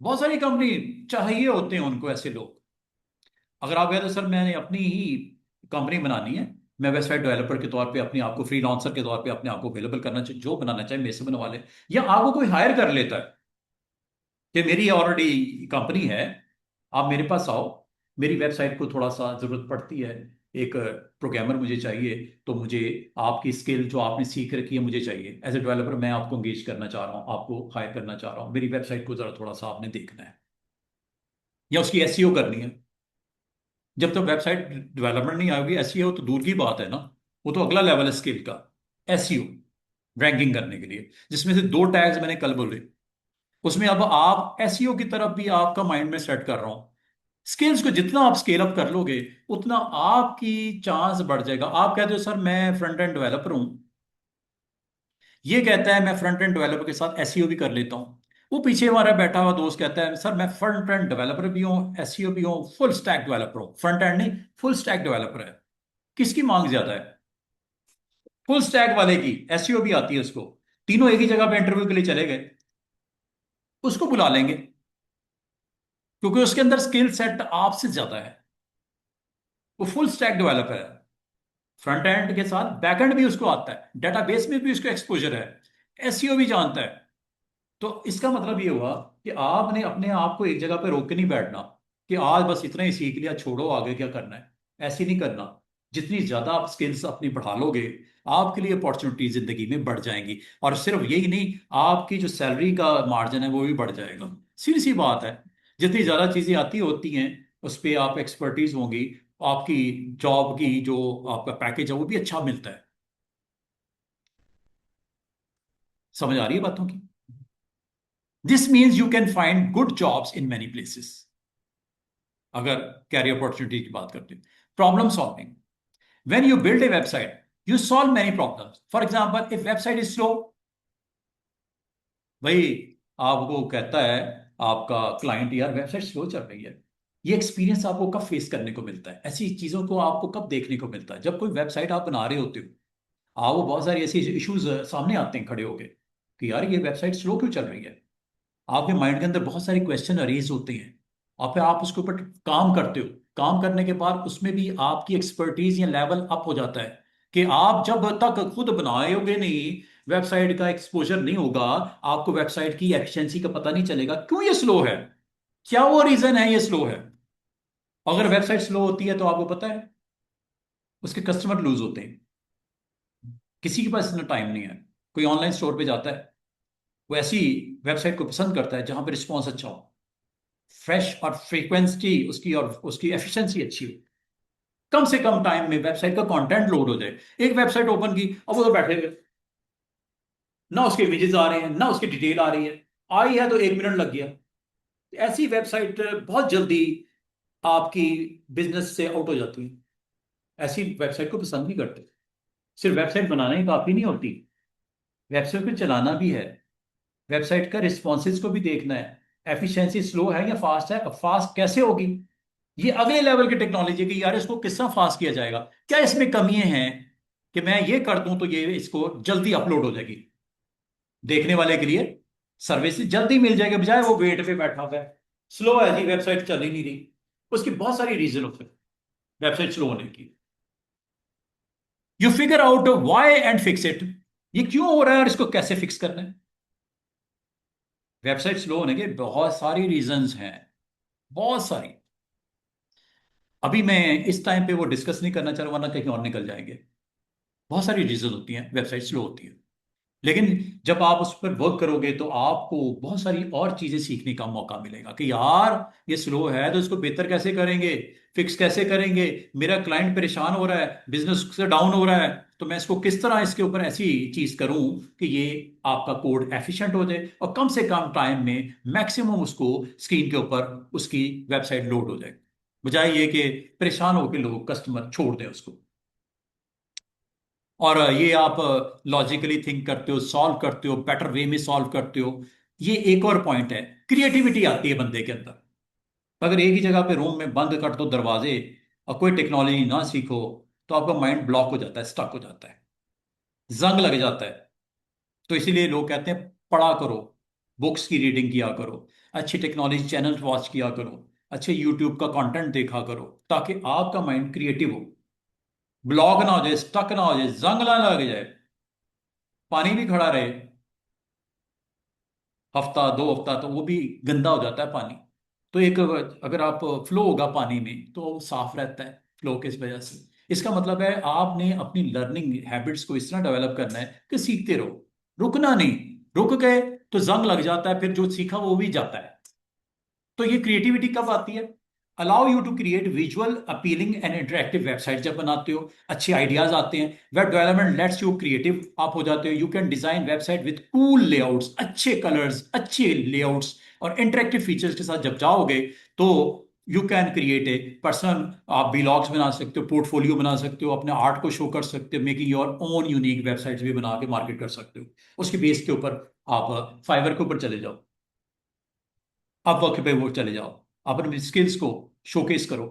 बहुत सारी company चाहिए होते हैं उनको ऐसे लोग। अगर आप कहते हैं सर मैंने अपनी ही कंपनी बनानी है, मैं वेबसाइट डेवलपर के तौर पे अपने आप को, फ्रीलांसर के तौर पे अपने आप को अवेलेबल करना चाहिए, जो बनाना चाहे मेरे से बनवा ले। या आपको कोई हायर कर लेता है कि मेरी ऑलरेडी कंपनी है, आप मेरे पास आओ, मेरी वेबसाइट को थोड़ा सा जरूरत पड़ती है, एक प्रोग्रामर मुझे चाहिए, तो मुझे आपकी स्किल जो आपने सीख रखी है मुझे चाहिए एज ए डेवलपर, मैं आपको इंगेज करना चाह रहा हूँ, आपको हायर करना चाह रहा हूँ, मेरी वेबसाइट को जरा थोड़ा सा आपने देखना है, या उसकी एसईओ करनी है। जब तक वेबसाइट डेवलपमेंट नहीं आएगी, एसईओ तो दूर की बात है ना, वो तो अगला लेवल है स्किल का। एसईओ रैंकिंग करने के लिए, जिसमें से दो टैग्स मैंने कल बोले, उसमें अब आप एसईओ की तरफ भी आपका माइंड में सेट कर रहा हूं। स्किल्स को जितना आप स्केल अप कर लोगे, उतना आपकी चांस बढ़ जाएगा। आप कहते हो सर मैं फ्रंट एंड डेवलपर हूं, ये कहता है मैं फ्रंट एंड डेवलपर के साथ एसईओ भी कर लेता हूं। वो पीछे हमारा बैठा हुआ दोस्त कहता है सर मैं फ्रंट एंड डेवलपर भी हूं, एसईओ भी हूं, फुल स्टैक डेवलपर हूं, फ्रंट एंड नहीं फुल स्टैक डेवलपर है। किसकी मांग ज्यादा है? फुल स्टैक वाले की, एसईओ भी आती है उसको। तीनों एक ही जगह पे इंटरव्यू के लिए चले गए, उसको बुला लेंगे, क्योंकि उसके अंदर स्किल सेट आपसे ज्यादा है। वो फुल स्टैक डेवलपर है, फ्रंट एंड के साथ बैक एंड भी उसको आता है, डेटाबेस में भी उसको एक्सपोजर है, एसईओ भी जानता है। तो इसका मतलब ये हुआ कि आपने अपने आप को एक जगह पे रोक के नहीं बैठना कि आज बस इतना ही सीख लिया, छोड़ो आगे क्या करना है। ऐसे नहीं करना। जितनी ज्यादा आप स्किल्स अपनी बढ़ा लोगे, आपके लिए अपॉर्चुनिटी जिंदगी में बढ़ जाएंगी। और सिर्फ यही नहीं, आपकी जो सैलरी का मार्जिन है वो भी बढ़ जाएगा। सीधी सी बात है। जितनी ज्यादा चीजें आती होती हैं, उस पर आप एक्सपर्टीज होंगी, आपकी जॉब की जो आपका पैकेज है वो भी अच्छा मिलता है। समझ आ रही है बातों की? This means you can find good jobs in many places. अगर कैरियर अपॉर्चुनिटी की बात करते हैं, problem solving, when you build a website you solve many problems. For example if website is slow, भाई आपको कहता है आपका क्लाइंट यार वेबसाइट स्लो चल रही है, ये एक्सपीरियंस आपको कब फेस करने को मिलता है? ऐसी चीजों को आपको कब देखने को मिलता है? जब कोई वेबसाइट आप बना रहे होते हो, आपको बहुत सारी ऐसी इश्यूज सामने आते हैं खड़े होके कि यार ये वेबसाइट स्लो क्यों चल रही है। आपके माइंड के अंदर बहुत सारे क्वेश्चन अरेज होते हैं, और फिर आप उसके ऊपर काम करते हो। काम करने के बाद उसमें भी आपकी एक्सपर्टीज या लेवल अप हो जाता है कि आप जब तक खुद बनाओगे नहीं, वेबसाइट का एक्सपोजर नहीं होगा, आपको वेबसाइट की एफिशिएंसी का पता नहीं चलेगा क्यों ये स्लो है, क्या वो रीजन है ये स्लो है। अगर वेबसाइट स्लो होती है तो आपको पता है उसके कस्टमर लूज होते हैं। किसी के पास इतना टाइम नहीं है। कोई ऑनलाइन स्टोर पे जाता है, वो ऐसी वेबसाइट को पसंद करता है जहां पर रिस्पॉन्स अच्छा हो, फ्रेश और फ्रीक्वेंसी उसकी और उसकी एफिशिएंसी अच्छी हो, कम से कम टाइम में वेबसाइट का कंटेंट लोड हो जाए। एक वेबसाइट ओपन की, अब वो तो बैठे हुए, ना उसके इमेजेस आ रहे हैं ना उसकी डिटेल आ रही है, आई है तो 1 मिनट लग गया। ऐसी वेबसाइट बहुत जल्दी आपकी बिजनेस से आउट हो जाती है। ऐसी वेबसाइट को पसंद नहीं करते। सिर्फ वेबसाइट बनाना ही काफी नहीं होती, वेबसाइट को चलाना भी है, वेबसाइट का रिस्पॉन्सेज को भी देखना है, एफिशिएंसी स्लो है या फास्ट है, फास्ट कैसे होगी, ये अगले लेवल की टेक्नोलॉजी की यार, इसको किस तरह फास्ट किया जाएगा, क्या इसमें कमियां हैं कि मैं ये कर दूं तो ये इसको जल्दी अपलोड हो जाएगी, देखने वाले के लिए सर्विस जल्दी मिल जाएगी, बजाय वो वेट पे बैठा हुआ है, स्लो है जी वेबसाइट चल ही नहीं रही। उसकी बहुत सारी रीजन होते हैं वेबसाइट स्लो होने की। You figure out why and fix it. ये क्यों हो रहा है और इसको कैसे फिक्स करना है। वेबसाइट स्लो होने के बहुत सारी रीजंस हैं, बहुत सारी। अभी मैं इस टाइम पे वो डिस्कस नहीं करना चाह रहा, वरना कहीं और निकल जाएंगे। बहुत सारी रीजन होती हैं वेबसाइट स्लो होती है। लेकिन जब आप उस पर वर्क करोगे तो आपको बहुत सारी और चीजें सीखने का मौका मिलेगा कि यार ये स्लो है तो इसको बेहतर कैसे करेंगे, फिक्स कैसे करेंगे। मेरा क्लाइंट परेशान हो रहा है, बिजनेस से डाउन हो रहा है, तो मैं इसको किस तरह इसके ऊपर ऐसी चीज करूं कि ये आपका कोड एफिशिएंट हो जाए और कम से कम टाइम में मैक्सिमम उसको स्क्रीन के ऊपर उसकी वेबसाइट लोड हो जाए, बजाय ये कि परेशान होकर लोग कस्टमर छोड़ दें उसको। और ये आप लॉजिकली थिंक करते हो, सॉल्व करते हो, बेटर वे में सॉल्व करते हो। ये एक और पॉइंट है, क्रिएटिविटी आती है बंदे के अंदर। अगर एक ही जगह पे रूम में बंद कर दो दरवाजे और कोई टेक्नोलॉजी ना सीखो तो आपका माइंड ब्लॉक हो जाता है, स्टक हो जाता है, जंग लग जाता है। तो इसीलिए लोग कहते हैं पढ़ा करो, बुक्स की रीडिंग किया करो, अच्छी टेक्नोलॉजी चैनल वॉच किया करो, अच्छे यूट्यूब का कंटेंट देखा करो, ताकि आपका माइंड क्रिएटिव हो, ब्लॉक ना हो जाए, स्टक ना हो जाए, जंग ना लग जाए, पानी भी खड़ा रहे हफ्ता दो हफ्ता तो वो भी गंदा हो जाता है पानी। तो एक अगर आप फ्लो होगा पानी में तो वो साफ रहता है फ्लो की वजह से। इसका मतलब है आपने अपनी लर्निंग हैबिट्स को इस तरह डेवलप करना है कि सीखते रहो, रुकना नहीं। रुक गए तो जंग लग जाता है, फिर जो सीखा वो भी जाता है। तो ये क्रिएटिविटी कब आती है? Allow you to create visual appealing and interactive website जब बनाते हो, अच्छे आइडियाज आते हैं, web development lets you creative आप हो जाते हो। You can design website with cool layouts, अच्छे कलर्स, अच्छे लेआउट्स और इंटरेक्टिव फीचर्स के साथ जब जाओगे तो you can create a personal, आप ब्लॉग्स बना सकते हो, पोर्टफोलियो बना सकते हो, अपने आर्ट को शो कर सकते हो, making your own unique websites भी बना के मार्केट कर सकते हो। उसके बेस के ऊपर आप फाइवर के ऊपर चले जाओ, अपवर्क पे वो चले जाओ, अपने स्किल्स को शोकेस करो।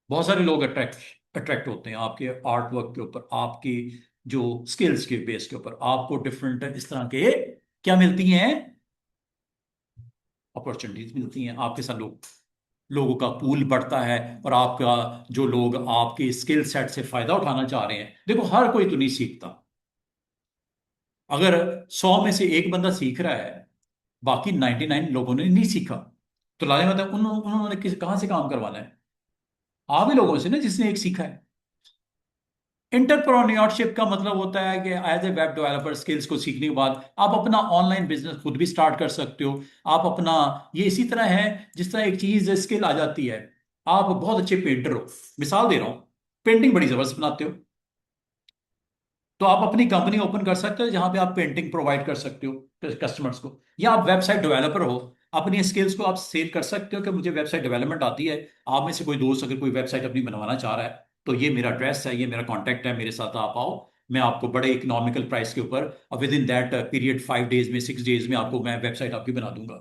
बहुत सारे लोग अट्रैक्ट अट्रैक्ट होते हैं आपके आर्ट वर्क के ऊपर, आपकी जो स्किल्स के बेस के ऊपर आपको डिफरेंट इस तरह के क्या मिलती हैं, अपॉर्चुनिटीज मिलती हैं आपके साथ। लोगों का पूल बढ़ता है और आपका जो लोग आपके स्किल सेट से फायदा उठाना चाह रहे हैं। देखो हर कोई तो नहीं सीखता, अगर 100 में से एक बंदा सीख रहा है, बाकी 99 लोगों ने नहीं सीखा, तो लाने मतलब उन्होंने कहां से काम करवाना है? आप ही लोगों से ना जिसने एक सीखा है। एंटरप्रेन्योरशिप का मतलब होता है कि as a web developer skills को सीखने के बाद आप अपना ऑनलाइन बिजनेस खुद भी स्टार्ट कर सकते हो। आप अपना, ये इसी तरह है जिस तरह एक चीज स्किल आ जाती है। आप बहुत अच्छे पेंटर हो, मिसाल दे रहा हूं, पेंटिंग बड़ी जबरदस्त बनाते हो, तो आप अपनी कंपनी ओपन कर सकते हो जहां पे आप पेंटिंग प्रोवाइड कर सकते हो कस्टमर्स को। या आप वेबसाइट डेवलपर हो, अपनी स्किल्स को आप सेल कर सकते हो कि मुझे वेबसाइट डेवलपमेंट आती है। आप में से कोई दोस्त अगर कोई वेबसाइट अपनी बनवाना चाह रहा है तो ये मेरा एड्रेस है, ये मेरा कॉन्टैक्ट है, मेरे साथ आप आओ, मैं आपको बड़े इकोनॉमिकल प्राइस के ऊपर और with in that period 5 days में 6 डेज में आपको मैं वेबसाइट आपकी बना दूंगा।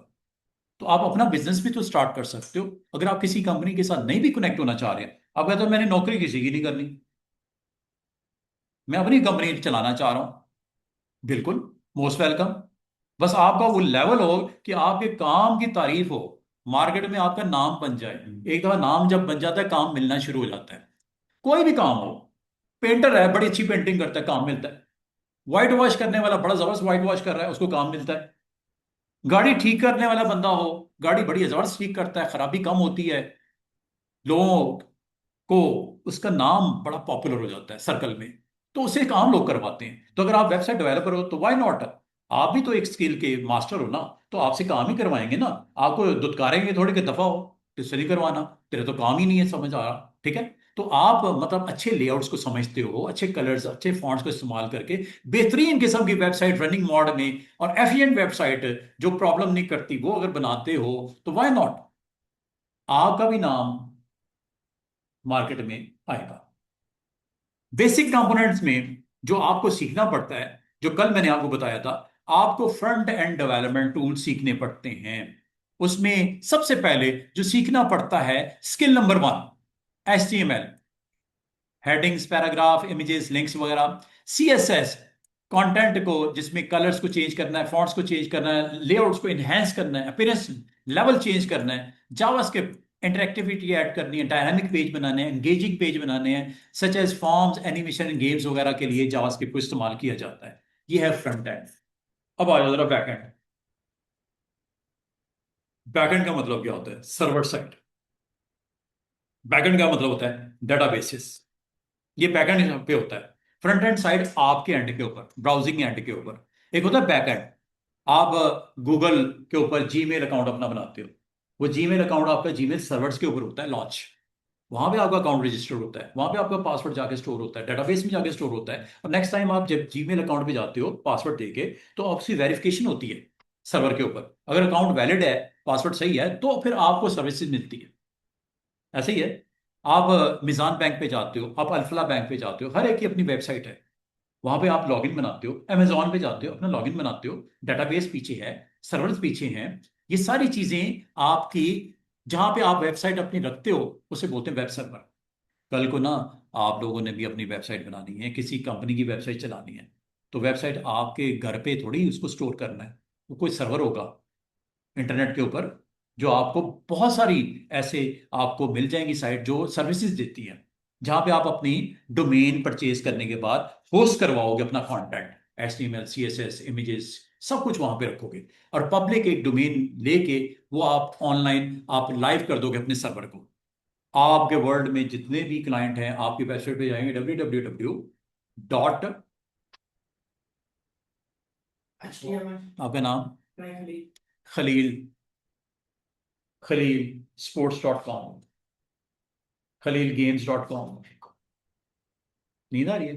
तो आप अपना बिजनेस भी तो स्टार्ट कर सकते हो। अगर आप किसी कंपनी के साथ नहीं भी कनेक्ट होना चाह रहे हैं, आप कहते हो मैंने नौकरी किसी की नहीं करनी, मैं अपनी कंपनी चलाना चाह रहा हूं, बिल्कुल मोस्ट वेलकम। बस आपका वो लेवल हो कि आपके काम की तारीफ हो, मार्केट में आपका नाम बन जाए। एक दफा नाम जब बन जाता है काम मिलना शुरू हो जाता है। कोई भी काम हो, पेंटर है बड़ी अच्छी पेंटिंग करता है काम मिलता है, व्हाइट वॉश करने वाला बड़ा जबरदस्त व्हाइट वॉश कर रहा है उसको काम मिलता है, गाड़ी ठीक करने वाला बंदा हो, गाड़ी बड़ी जबरदस्त ठीक करता है, खराबी कम होती है, लोगों को उसका नाम बड़ा पॉपुलर हो जाता है सर्कल में, तो उसे काम लोग करवाते हैं। तो अगर आप वेबसाइट डेवलपर हो तो व्हाई नॉट, आप भी तो एक स्किल के मास्टर हो ना, तो आपसे काम ही करवाएंगे ना। आपको दुत्कारेंगे थोड़ी कि दफा हो, तुझसे नहीं करवाना, तेरे तो काम ही नहीं है, समझ आ रहा? ठीक है। तो आप मतलब अच्छे लेआउट्स को समझते हो, अच्छे कलर्स अच्छे फॉन्ट्स को इस्तेमाल करके बेहतरीन किस्म की वेबसाइट रनिंग मोड में और एफिशिएंट वेबसाइट जो प्रॉब्लम नहीं करती वो अगर बनाते हो तो व्हाई नॉट, आपका भी नाम मार्केट में आएगा। बेसिक कंपोनेंट्स में जो आपको सीखना पड़ता है, जो कल मैंने आपको बताया था, आपको फ्रंट एंड डेवलपमेंट टूल सीखने पड़ते हैं। उसमें सबसे पहले जो सीखना पड़ता है skill number 1, HTML, headings, paragraph, images, links वगैरह। CSS, कंटेंट को जिसमें कलर्स को चेंज करना है, फॉन्ट्स को चेंज करना है, लेआउट्स को इनहेंस करना है, अपीयरेंस लेवल चेंज करना है। जावास्क्रिप्ट, इंटरेक्टिविटी ऐड करनी है, डायनामिक पेज बनाने हैं, एंगेजिंग पेज बनाने हैं, such as forms, animation and games वगैरह के लिए जावास्क्रिप्ट को इस्तेमाल किया जाता है। ये है फ्रंट एंड। अब आ जाओ जरा बैक एंड। बैक एंड का मतलब क्या होता है? Server side. बैक एंड का मतलब होता है डेटाबेसिस, ये बैक एंड पे होता है। फ्रंट एंड साइड आपके एंड के ऊपर, ब्राउजिंग एंड के ऊपर। एक होता है बैक एंड। आप गूगल के ऊपर जीमेल अकाउंट अपना बनाते हो, वो जीमेल अकाउंट आपका जीमेल सर्वर्स के ऊपर होता है लॉन्च, वहां पे आपका अकाउंट रजिस्टर होता है, वहां पे आपका पासवर्ड जाके स्टोर होता है, डेटाबेस में जाके स्टोर होता है। और नेक्स्ट टाइम आप जब जीमेल अकाउंट पे जाते हो पासवर्ड देके, तो आपकी वेरिफिकेशन होती है सर्वर के ऊपर। अगर अकाउंट वैलिड है, पासवर्ड सही है, तो फिर आपको सर्विसेज मिलती है। ऐसे ही है। आप मिजान बैंक पे जाते हो, आप अल्फला बैंक पे जाते हो, हर एक की अपनी वेबसाइट है, वहां पे आप लॉगिन बनाते हो। अमेजोन पे जाते हो, अपना लॉगिन बनाते हो, डेटाबेस पीछे है, सर्वर्स पीछे हैं। ये सारी चीजें आपकी, जहां पे आप वेबसाइट अपनी रखते हो, उसे बोलते हैं वेब सर्वर। कल को ना आप लोगों ने भी अपनी वेबसाइट बनानी है, किसी कंपनी की वेबसाइट चलानी है, तो वेबसाइट आपके घर पे थोड़ी उसको स्टोर करना है, वो कोई सर्वर होगा इंटरनेट के ऊपर, जो आपको बहुत सारी ऐसे आपको मिल जाएंगी साइट जो सर्विसेज देती है, जहां पे आप अपनी डोमेन परचेज करने के बाद होस्ट करवाओगे अपना कंटेंट, HTML CSS इमेजेस, सब कुछ वहां पे रखोगे, और पब्लिक एक डोमेन लेके वो आप ऑनलाइन आप लाइव कर दोगे अपने सर्वर को। आपके वर्ल्ड में जितने भी क्लाइंट हैं आपकी वेबसाइट पे जाएंगे, www आपका नाम खलील, खलील sports.com, खलीलgames.com। नींद आ रही है?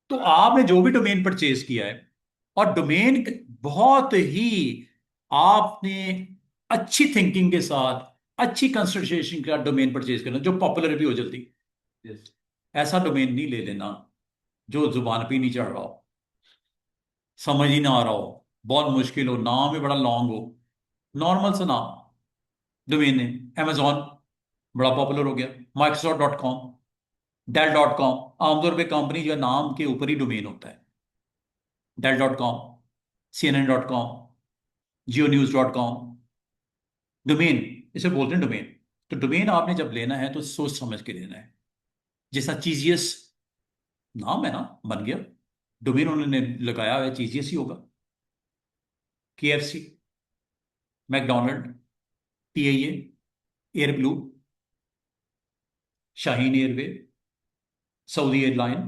तो आपने जो भी डोमेन परचेज किया है, और डोमेन बहुत ही आपने अच्छी थिंकिंग के साथ, अच्छी कंसिडरेशन का डोमेन परचेज करना जो पॉपुलर भी हो जल्दी। ऐसा डोमेन नहीं ले लेना जो जुबान पे नहीं चढ़ रहा हो, समझ ही ना आ रहा हो, बहुत मुश्किल हो, नाम भी बड़ा लॉन्ग हो। नॉर्मल सा नाम, डोमेन नेम अमेजोन बड़ा पॉपुलर हो गया, Microsoft.com, Dell.com, आमतौर पे कंपनी का नाम के ऊपर ही डोमेन होता है। Dell.com, CNN.com, JioNews.com, डोमेन, इसे बोलते हैं डोमेन। तो डोमेन आपने जब लेना है तो सोच समझ के लेना है। जैसा चीजियस नाम है ना, बन गया डोमेन, उन्होंने लगाया है चीजियस ही होगा। KFC, McDonald, TIA, air blue, Shaheen airway, Saudi airline,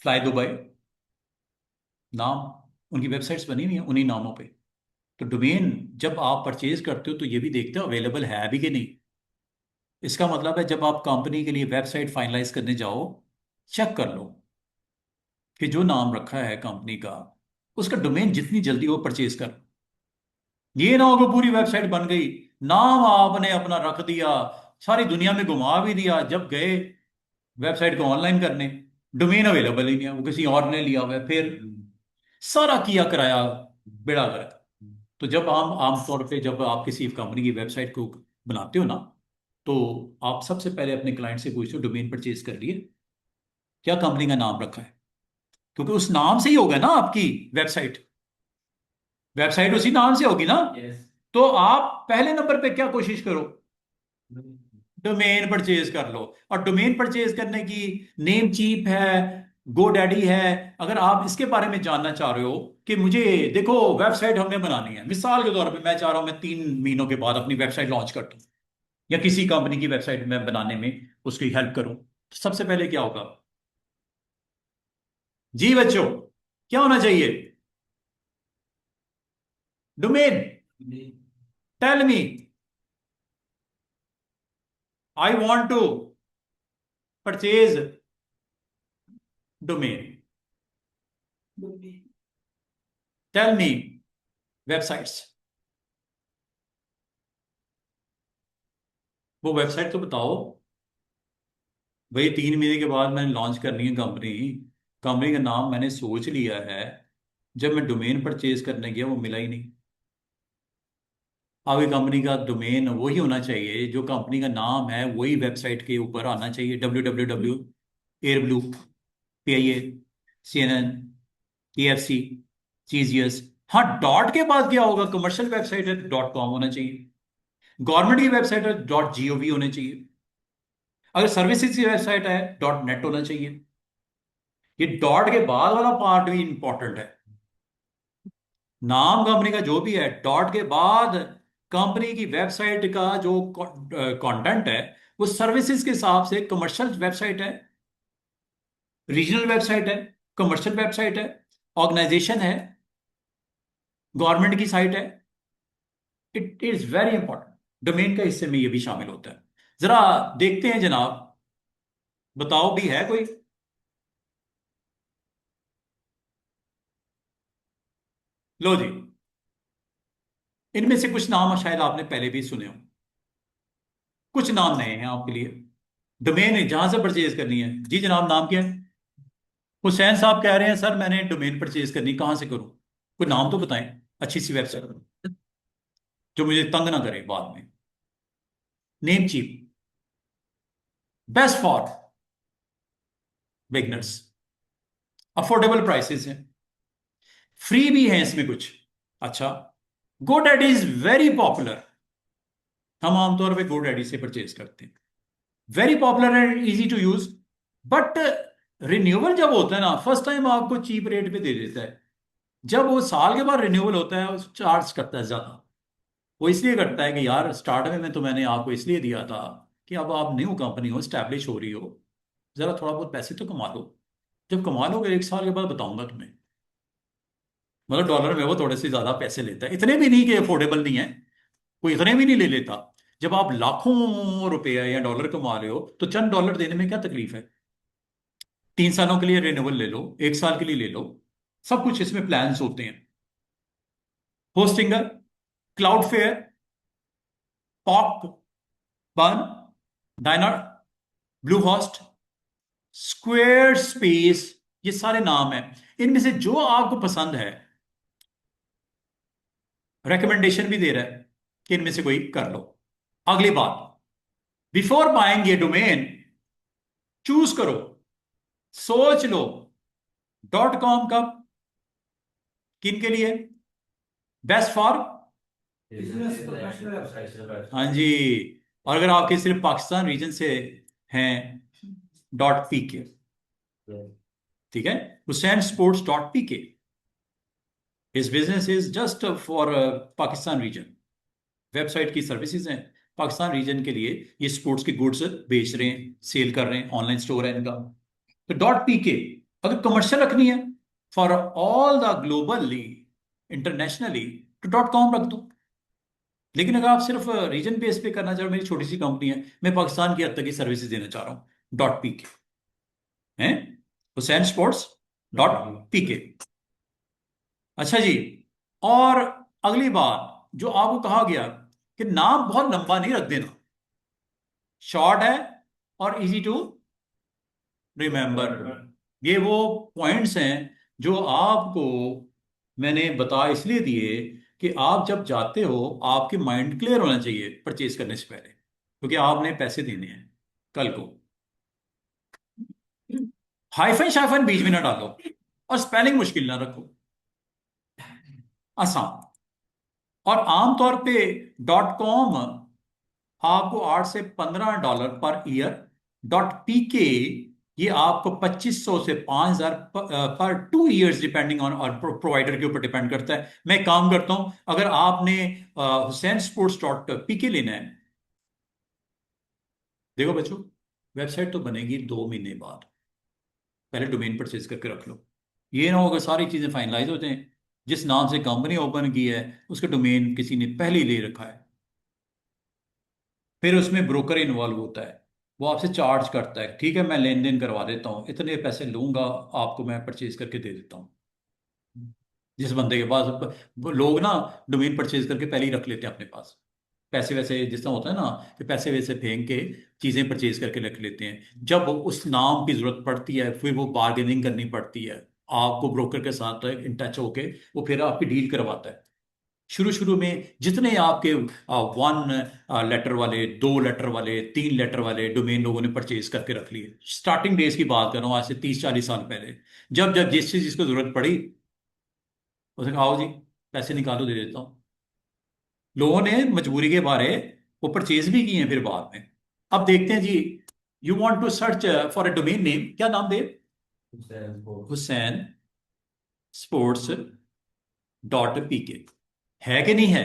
fly Dubai, नाम, उनकी वेबसाइट्स बनी हुई हैं उन्हीं नामों पे। तो डोमेन जब आप परचेज करते हो तो ये भी देखते हो अवेलेबल है भी कि नहीं। इसका मतलब है जब आप कंपनी के लिए वेबसाइट फाइनलाइज करने जाओ, चेक कर लो कि जो नाम रखा है कंपनी का, उसका डोमेन जितनी जल्दी हो परचेज कर। ये ना हो कि पूरी वेबसाइट बन गई, नाम आपने अपना रख दिया, सारी दुनिया में घुमा भी दिया, जब गए वेबसाइट को ऑनलाइन करने, डोमेन अवेलेबल ही नहीं है, वो किसी और ने लिया हुआ है, फिर सारा किया कराया बेड़ा गर्क। तो जब हम आमतौर पे जब आप किसी कंपनी की वेबसाइट को बनाते हो ना, तो आप सबसे पहले अपने क्लाइंट से पूछो डोमेन परचेज कर लिए, क्या कंपनी का नाम रखा है, क्योंकि उस नाम से ही होगा ना आपकी वेबसाइट, वेबसाइट उसी नाम से होगी ना। तो आप पहले नंबर पे क्या कोशिश करो, डोमेन परचेज कर लो। और डोमेन परचेज करने की नेम चीप है, GoDaddy है। अगर आप इसके बारे में जानना चाह रहे हो कि मुझे देखो वेबसाइट हमने बनानी है, मिसाल के तौर पे मैं चाह रहा हूं मैं 3 महीनों के बाद अपनी वेबसाइट लॉन्च कर दूं, या किसी कंपनी की वेबसाइट में बनाने में उसकी हेल्प करूं, तो सबसे पहले क्या होगा? जी बच्चों, क्या होना चाहिए? Domain. Tell me, I want to purchase domain, tell me websites. वो वेबसाइट तो बताओ भाई, 3 महीने के बाद मैंने लॉन्च करनी है कंपनी, कंपनी का नाम मैंने सोच लिया है, जब मैं डोमेन परचेज करने गया वो मिला ही नहीं। अब कंपनी का डोमेन वही होना चाहिए, जो कंपनी का नाम है वही वेबसाइट के ऊपर आना चाहिए, www, Airblue, PIA, CNN, KFC, Cheesious. हाँ, डॉट के बाद क्या होगा? कमर्शियल वेबसाइट है .com होना चाहिए, गवर्नमेंट की वेबसाइट है .gov होना चाहिए, अगर सर्विसेज की वेबसाइट है .net होना चाहिए। ये डॉट के बाद वाला पार्ट भी इंपॉर्टेंट है। नाम कंपनी का जो भी है, डॉट के बाद कंपनी की वेबसाइट का जो कंटेंट है वो सर्विसेज के हिसाब से कमर्शियल वेबसाइट है रीजनल वेबसाइट है, कमर्शियल वेबसाइट है, ऑर्गेनाइजेशन है, गवर्नमेंट की साइट है। It is very important. Domain का हिस्से में ये भी शामिल होता है। जरा देखते हैं जनाब, बताओ भी है कोई? लो जी, इनमें से कुछ नाम शायद आपने पहले भी सुने हो, कुछ नाम नए हैं आपके लिए। डोमेन है जहां से परचेज करनी है। जी जनाब, नाम क्या है? हुसैन साहब कह रहे हैं सर मैंने डोमेन परचेज करनी, कहां से करूं? कोई नाम तो बताएं, अच्छी सी वेबसाइट जो मुझे तंग ना करे बाद में। Name cheap, best for beginners, affordable prices हैं, फ्री भी हैं इसमें कुछ। अच्छा, GoDaddy इज वेरी पॉपुलर। हम आमतौर पे GoDaddy से परचेज करते हैं। Very popular and easy to use. But renewal जब होता है ना, फर्स्ट टाइम आपको चीप रेट पे दे देता है। जब वो साल के बाद रिन्यूअल होता है, वो चार्ज करता है ज्यादा। वो इसलिए करता है कि यार स्टार्ट में तो मैंने आपको इसलिए दिया था कि अब आप न्यू कंपनी हो, स्टैब्लिश हो रही हो, जरा थोड़ा बहुत पैसे तो कमा लो। जब कमा लोगे एक साल के बाद बताऊंगा तुम्हें। मतलब डॉलर में वो थोड़े से ज्यादा पैसे लेता है, इतने भी नहीं कि अफोर्डेबल नहीं है, कोई इतने भी नहीं ले लेता। जब आप लाखों रुपया या डॉलर कमा रहे हो तो चंद डॉलर देने में क्या तकलीफ है? 3 सालों के लिए रिन्यूअल ले लो, 1 साल के लिए ले लो, सब कुछ इसमें प्लान्स होते हैं। होस्टिंगर, क्लाउडफेयर, पॉप, बर्न, डायनर, ब्लू हॉस्ट, स्क्वेयर स्पेस, ये सारे नाम हैं। इनमें से जो आपको पसंद है, रिकमेंडेशन भी दे रहा है कि इनमें से कोई कर लो। अगली बात, बिफोर बाइंग ये डोमेन चूज करो, सोच लो। .com कब, किन के लिए? Best for, business professional website. हाँ जी। और अगर आपके सिर्फ पाकिस्तान रीजन से हैं, .pk, ठीक है? Hussain sports .pk, his business is just for Pakistan region. Website की सर्विसेज हैं पाकिस्तान रीजन के लिए। ये स्पोर्ट्स के गुड्स बेच रहे हैं, सेल कर रहे हैं, ऑनलाइन स्टोर है इनका। तो .pk। अगर कमर्शियल रखनी है for all the globally, internationally, तो .com रख दो। लेकिन अगर आप सिर्फ रीजन बेस पे करना चाह रहे हो, मेरी छोटी सी कंपनी है, मैं पाकिस्तान की हद तक की सर्विसेज देना चाह रहा हूँ, .pk है, हुसैन स्पोर्ट्स .pk। अच्छा जी, और अगली बात जो आपको कहा गया कि नाम बहुत लंबा नहीं रख देना, शॉर्ट है और इजी टू रिमेंबर। ये वो पॉइंट्स हैं जो आपको मैंने बता इसलिए दिए कि आप जब जाते हो आपके माइंड क्लियर होना चाहिए परचेज करने से पहले, क्योंकि आपने पैसे देने हैं कल को। हाइफन शाइफन बीच में ना डालो और स्पेलिंग मुश्किल ना रखो, आसान। और आमतौर पे .com आपको $8 से $15 पर ईयर। .pk ये आपको 2500 से 5000 पर 2 इयर्स, डिपेंडिंग ऑन और प्रोवाइडर के ऊपर डिपेंड करता है। मैं एक काम करता हूं, अगर आपने हुसैन स्पोर्ट्स .pk लेना है, देखो बच्चों, वेबसाइट तो बनेगी 2 महीने बाद, पहले डोमेन परचेज करके रख लो। ये ना हो अगर सारी चीजें फाइनलाइज हो जाएं, जिस नाम से कंपनी ओपन की है उसका डोमेन किसी ने पहले ही ले रखा है, फिर उसमें ब्रोकर इन्वॉल्व होता है, वो आपसे चार्ज करता है, ठीक है मैं लेन देन करवा देता हूँ, इतने पैसे लूंगा आपको, मैं परचेज करके दे देता हूँ। जिस बंदे के पास वो लोग ना डोमेन परचेज करके पहले ही रख लेते हैं अपने पास, पैसे वैसे जिस तरह होता है ना कि पैसे वैसे फेंक के चीजें परचेज करके रख लेते हैं। जब उस नाम की जरूरत पड़ती है फिर वो बार्गेनिंग करनी पड़ती है, आपको ब्रोकर के साथ इन टच होके वो फिर आपकी डील करवाता है। शुरू शुरू में जितने आपके 1 लेटर वाले, 2 लेटर वाले, 3 लेटर वाले डोमेन लोगों ने परचेज करके रख लिए, स्टार्टिंग डेज की बात कर रहा हूँ, आज से 30-40 साल पहले। जब जब जिस चीज जिसको जरूरत पड़ी, उसे कहा, आओ जी पैसे निकालो दे देता हूँ। लोगों ने मजबूरी के बारे वो परचेज भी किए हैं फिर बाद में। अब देखते हैं जी, you want to search for a domain name, क्या नाम दे? हुसैन स्पोर्ट्स .pk है कि नहीं है?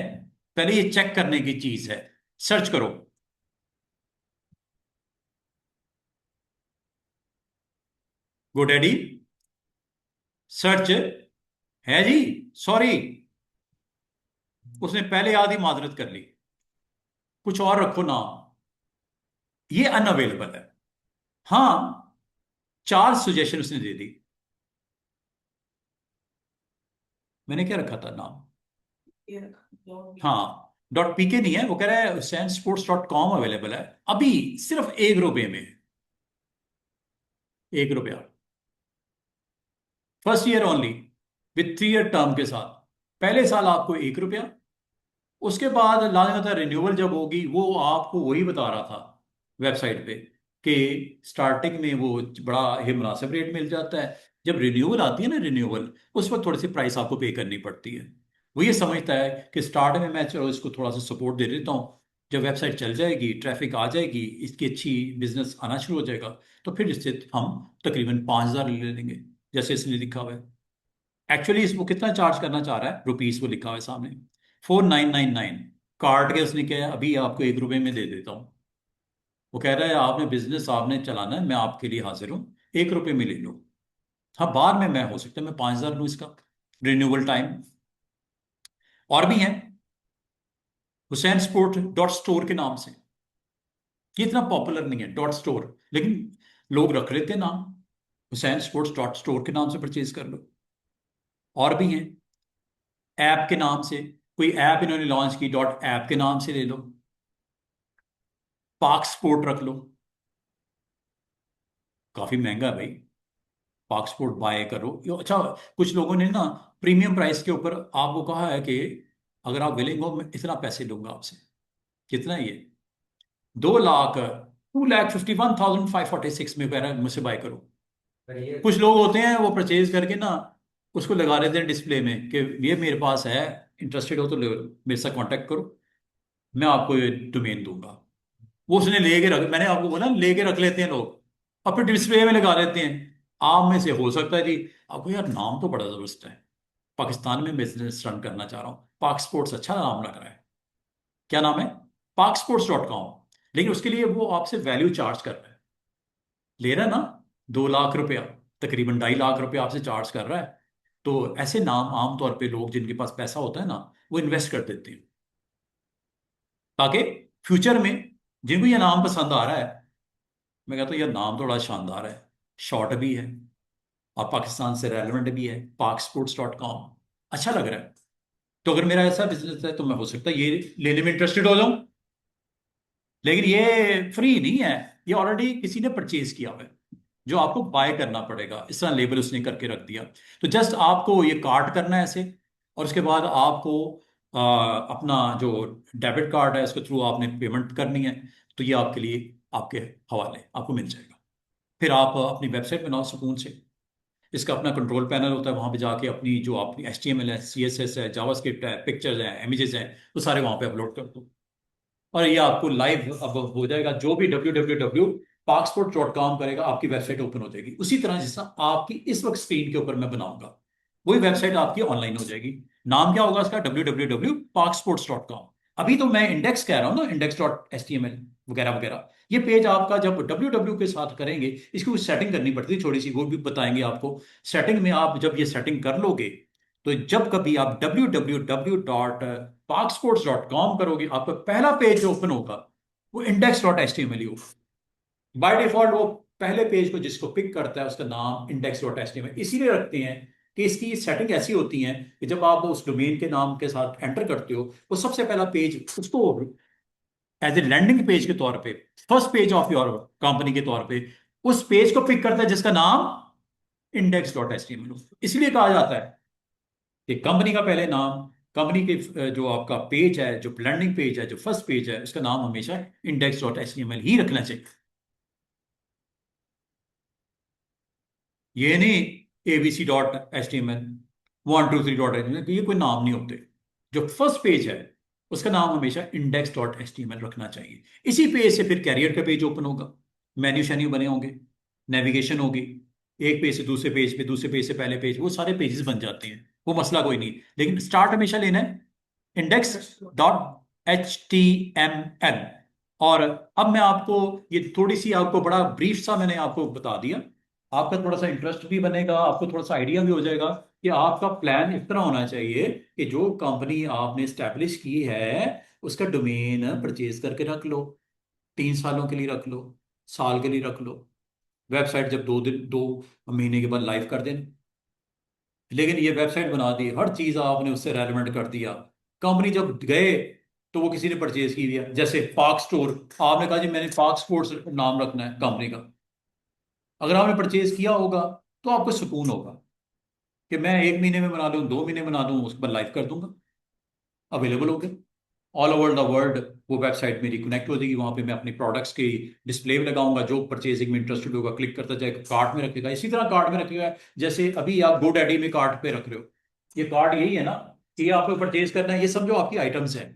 पहले ये चेक करने की चीज है। सर्च करो। गोडैडी सर्च है जी, सॉरी, उसने पहले आधी माजरत कर ली, कुछ और रखो नाम, ये अनअवेलेबल है। हाँ, 4 सजेशन उसने दे दी। मैंने क्या रखा था नाम? हाँ, डॉट पीके नहीं है, वो कह रहा है husainsports.com अवेलेबल है अभी, सिर्फ 1 रुपए में, 1 रुपया, first year only, with 3 year term के साथ। पहले साल आपको 1 रुपया, उसके बाद लाने था रिन्यूअल जब होगी, वो आपको वही बता रहा था वेबसाइट पे कि स्टार्टिंग में वो बड़ा ही मुनासिब रेट मिल जाता है, जब रिन्यूअल आती है ना, रिन्यूअल, उस वक्त थोड़ी सी प्राइस आपको पे करनी पड़ती है। वो ये समझता है कि स्टार्ट में मैं चलो इसको थोड़ा सा सपोर्ट दे देता हूँ, जब वेबसाइट चल जाएगी, ट्रैफिक आ जाएगी, इसकी अच्छी बिजनेस आना शुरू हो जाएगा, तो फिर इससे हम तकरीबन 5,000 ले लेंगे, जैसे इसने लिखा हुआ है। एक्चुअली इसको कितना चार्ज करना चाह रहा है, रुपीस वो लिखा हुआ है सामने, 4,999। काट के उसने क्या है, अभी आपको 1 रुपए में दे देता हूँ। वो कह रहा है आपने बिजनेस आपने चलाना है, मैं आपके लिए हाजिर हूँ, 1 रुपए में ले लो। हाँ, बाद में मैं हो सकता है मैं 5,000 लूँ इसका रिन्यूअल टाइम। और भी हैं, हुसैन स्पोर्ट डॉट स्टोर के नाम से, ये इतना पॉपुलर नहीं है डॉट स्टोर, लेकिन लोग रख लेते हैं नाम, हुसैन स्पोर्ट्स डॉट स्टोर के नाम से परचेज कर लो। और भी हैं, ऐप के नाम से, कोई ऐप इन्होंने लॉन्च की, डॉट ऐप के नाम से ले लो, पाक स्पोर्ट रख लो, काफी महंगा है भाई, पाक स्पोर्ट बाय करो अच्छा। कुछ लोगों ने ना प्रीमियम प्राइस के ऊपर आपको कहा है कि अगर आप विलिंग हो मैं इतना पैसे लूंगा आपसे। कितना है ये? 2 लाख, 2,51,546 में कह रहा है मुझसे बाय करो। पर ये कुछ लोग होते हैं वो परचेज करके ना उसको लगा देते हैं डिस्प्ले में कि ये मेरे पास है, इंटरेस्टेड हो तो मेरे साथ कांटेक्ट करो, मैं आपको ये डोमेन दूंगा। वो उसने लेके रख, मैंने आपको बोला लेके रख लेते हैं लोग, और फिर डिस्प्ले में लगा देते हैं। आप में से हो सकता है जी आपको यार नाम तो बड़ा जबरदस्त है, पाकिस्तान में बिजनेस रन करना चाह रहा हूँ, पाक स्पोर्ट्स अच्छा नाम लग रहा है, क्या नाम है? parksports.com। लेकिन उसके लिए वो आपसे वैल्यू चार्ज कर रहा है, ले रहा है ना, 2 लाख रुपया, तकरीबन 2.5 लाख रुपया आपसे चार्ज कर रहा है। तो ऐसे नाम आमतौर पे लोग जिनके पास पैसा होता है ना, वो इन्वेस्ट कर देते हैं, ताकि फ्यूचर में जिनको ये नाम पसंद आ रहा है, मैं कहता हूँ यार नाम तो बड़ा शानदार है, शॉर्ट भी है और पाकिस्तान से रेलेवेंट भी है, parksports.com, अच्छा लग रहा है। तो अगर मेरा ऐसा बिजनेस है तो मैं हो सकता है ये लेने में इंटरेस्टेड हो जाऊं, लेकिन ये फ्री नहीं है, ये ऑलरेडी किसी ने परचेज किया हुआ है, जो आपको बाय करना पड़ेगा। इस तरह लेबल उसने करके रख दिया, तो जस्ट आपको ये कार्ड करना है ऐसे, और उसके बाद आपको अपना जो डेबिट कार्ड है उसके थ्रू आपने पेमेंट करनी है, तो ये आपके लिए आपके हवाले आपको मिल जाएगा। फिर आप अपनी वेबसाइट बनाओ सुकून से, इसका अपना कंट्रोल पैनल होता है, वहां पे जाके अपनी जो आपकी HTML है, CSS है, जावास्क्रिप्ट है, पिक्चर्स हैं, इमेजेस हैं, वो सारे वहां पे अपलोड कर दो, और ये आपको लाइव अब हो जाएगा। जो भी www.parksport.com करेगा आपकी वेबसाइट ओपन हो जाएगी, उसी तरह जैसा आपकी इस वक्त स्क्रीन के ऊपर मैं बनाऊंगा, वही वेबसाइट आपकी ऑनलाइन हो जाएगी। नाम क्या होगा उसका? www.parksports.com। अभी तो मैं इंडेक्स कह रहा हूँ ना, index.html वगैरह वगैरह। ये पेज आपका जब www के साथ करेंगे, इसकी कुछ सेटिंग करनी पड़ती है थोड़ी सी, वो भी बताएंगे आपको। सेटिंग में आप जब ये सेटिंग कर लोगे, तो जब कभी आप www.parksports.com करोगे, आपका पहला पेज जो ओपन होगा वो index.html ही होगा। बाय डिफॉल्ट वो पहले पेज को जिसको पिक करता है उसका नाम index.html इसीलिए रखते हैं कि इसकी सेटिंग ऐसी होती है कि जब आप उस डोमेन के नाम के साथ एंटर करते हो, वो सबसे पहला पेज उसको एज ए लैंडिंग पेज के तौर पे, first page of your company के तौर पे, उस पेज को पिक करता है जिसका नाम index.html। इसलिए कहा जाता है कि कंपनी का पहले नाम, कंपनी के जो आपका पेज है, जो लैंडिंग पेज है, जो फर्स्ट पेज है, उसका नाम हमेशा index.html ही रखना चाहिए। ये नहीं abc.html, 123.html, ये कोई नाम नहीं होते। जो फर्स्ट पेज है उसका नाम हमेशा index.html रखना चाहिए। इसी पेज से फिर कैरियर का पेज ओपन होगा, मेन्यू शेन्यू बने होंगे, नेविगेशन होगी, एक पेज से दूसरे पेज पे, दूसरे पेज से पहले पेज, वो सारे पेजेस बन जाते हैं, वो मसला कोई नहीं। लेकिन स्टार्ट हमेशा लेना है index.html। और अब मैं आपको ये थोड़ी सी आपको बड़ा ब्रीफ सा मैंने आपको बता दिया आपका थोड़ा सा इंटरेस्ट भी बनेगा, आपको थोड़ा सा आइडिया भी हो जाएगा कि आपका प्लान इस तरह होना चाहिए कि जो कंपनी आपने स्टैब्लिश की है उसका डोमेन परचेज करके रख लो, 3 सालों के लिए रख लो, साल के लिए रख लो, वेबसाइट जब 2 महीने के बाद लाइव कर देना। लेकिन ये वेबसाइट बना दी, हर चीज आपने उससे रेलेवेंट कर दिया, कंपनी जब गए तो वो किसी ने परचेज की दिया, जैसे पार्क स्टोर, आपने कहा जी मैंने पार्क स्पोर्ट्स नाम रखना है कंपनी का, अगर आपने परचेज किया होगा तो आपको सुकून होगा कि मैं 1 महीने में बना लूँ, 2 महीने बना दूँ, उसके बाद लाइव कर दूंगा, अवेलेबल हो गए ऑल ओवर द वर्ल्ड। वो वेबसाइट मेरी कनेक्ट हो जाएगी, वहां पे मैं अपनी प्रोडक्ट्स की डिस्प्ले में लगाऊंगा, जो परचेजिंग में इंटरेस्टेड होगा क्लिक करता जाएगा, कार्ट में रखेगा, इसी तरह कार्ट में रखेगा जैसे अभी आप GoDaddy में कार्ट पे रख रहे हो। ये कार्ट यही है ना कि ये आपको परचेज करना है, ये सब जो आपकी आइटम्स हैं,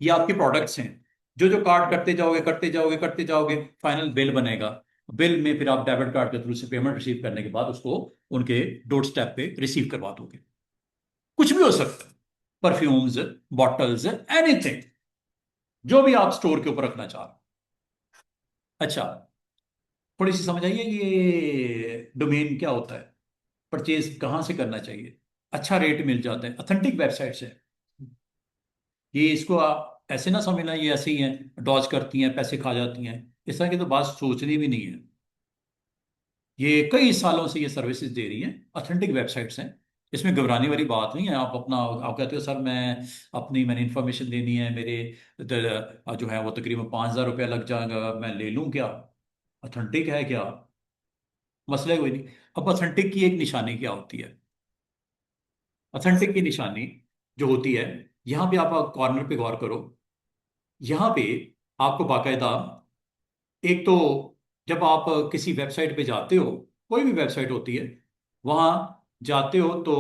ये आपके प्रोडक्ट्स हैं, जो जो कार्ट करते जाओगे करते जाओगे करते जाओगे, फाइनल बिल बनेगा। बिल में फिर आप डेबिट कार्ड के थ्रू से पेमेंट रिसीव करने के बाद उसको उनके डोर स्टेप पे रिसीव करवा दोगे। कुछ भी हो सकता है, परफ्यूम्स, बॉटल्स, एनीथिंग, जो भी आप स्टोर के ऊपर रखना चाह रहे हो। अच्छा, थोड़ी सी समझ आइए ये डोमेन क्या होता है, परचेज कहाँ से करना चाहिए, अच्छा रेट मिल जाता है, ऑथेंटिक वेबसाइट से। ये इसको आप ऐसे ना समझना ये ऐसे ही हैं, डॉज करती हैं, पैसे खा जाती हैं, इस तरह की तो बात सोचनी भी नहीं है। ये कई सालों से ये सर्विसेज दे रही हैं, ऑथेंटिक वेबसाइट्स हैं, इसमें घबराने वाली बात नहीं है। आप अपना, आप कहते हो सर मैंने इंफॉर्मेशन देनी है, मेरे जो है वो तकरीबन 5,000 रुपया लग जाएगा, मैं ले लूँ क्या, ऑथेंटिक है क्या, मसला कोई नहीं। अब ऑथेंटिक की एक निशानी क्या होती है, ऑथेंटिक की निशानी जो होती है, यहाँ पे आप कॉर्नर पे गौर करो, यहाँ पे आपको बाकायदा एक तो जब आप किसी वेबसाइट पे जाते हो, कोई भी वेबसाइट होती है, वहां जाते हो तो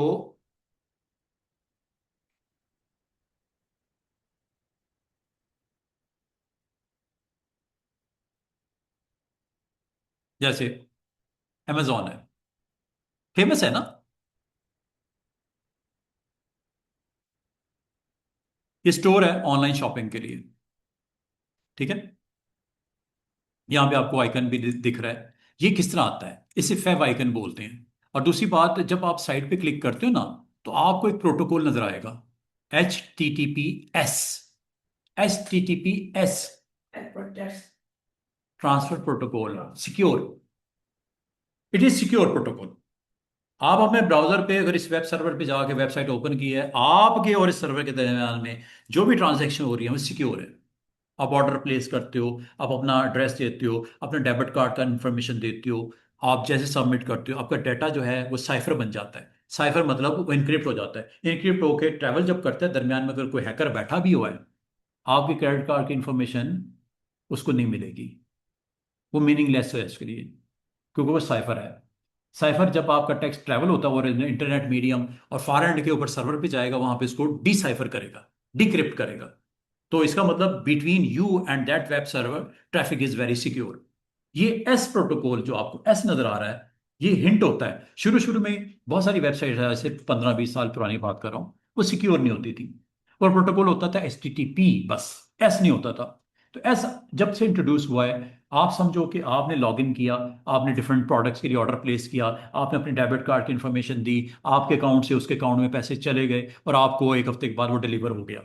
जैसे अमेजोन है, फेमस है ना, ये स्टोर है ऑनलाइन शॉपिंग के लिए, ठीक है। यहाँ पे आपको आइकन भी दिख रहा है, ये किस तरह आता है, इसे फेव आइकन बोलते हैं। और दूसरी बात, जब आप साइट पे क्लिक करते हो ना, तो आपको एक प्रोटोकॉल नजर आएगा, HTTPS, HTTPS, transfer protocol, secure, it is secure protocol. आप अपने ब्राउजर पे अगर इस वेब सर्वर पे जाके वेबसाइट ओपन की है, आपके और इस सर्वर के दरमियान में जो भी ट्रांजैक्शन हो रही है वो सिक्योर है। आप ऑर्डर प्लेस करते हो, आप अपना एड्रेस देते हो, अपने डेबिट कार्ड का इंफॉर्मेशन देते हो, आप जैसे सबमिट करते हो, आपका डाटा जो है वो साइफर बन जाता है। साइफर मतलब वो इनक्रिप्ट हो जाता है, इनक्रिप्ट होके ट्रैवल जब करता है, दरमियान में अगर कोई हैकर बैठा भी हुआ है, आपके क्रेडिट कार्ड की इंफॉर्मेशन उसको नहीं मिलेगी, वो मीनिंगलेस है इसके लिए, क्योंकि वो साइफर है। साइफर जब आपका टेक्स्ट ट्रैवल होता है और इंटरनेट मीडियम और फार एंड के ऊपर सर्वर पे जाएगा, वहां पे इसको डिसाइफर करेगा, डिक्रिप्ट करेगा। तो इसका मतलब between you and that web server traffic is very secure. ये एस प्रोटोकॉल जो आपको एस नजर आ रहा है, ये हिंट होता है। शुरू शुरू में बहुत सारी वेबसाइट है, ऐसे 15-20 साल पुरानी बात कर रहा हूँ, वो सिक्योर नहीं होती थी, और प्रोटोकॉल होता था HTTP बस, एस नहीं होता था। तो एस जब से इंट्रोड्यूस हुआ है, आप समझो कि आपने लॉग इन किया, आपने डिफरेंट प्रोडक्ट्स के लिए ऑर्डर प्लेस किया, आपने अपने डेबिट कार्ड की इंफॉर्मेशन दी, आपके अकाउंट से उसके अकाउंट में पैसे चले गए और आपको एक हफ्ते के बाद वो डिलीवर हो गया।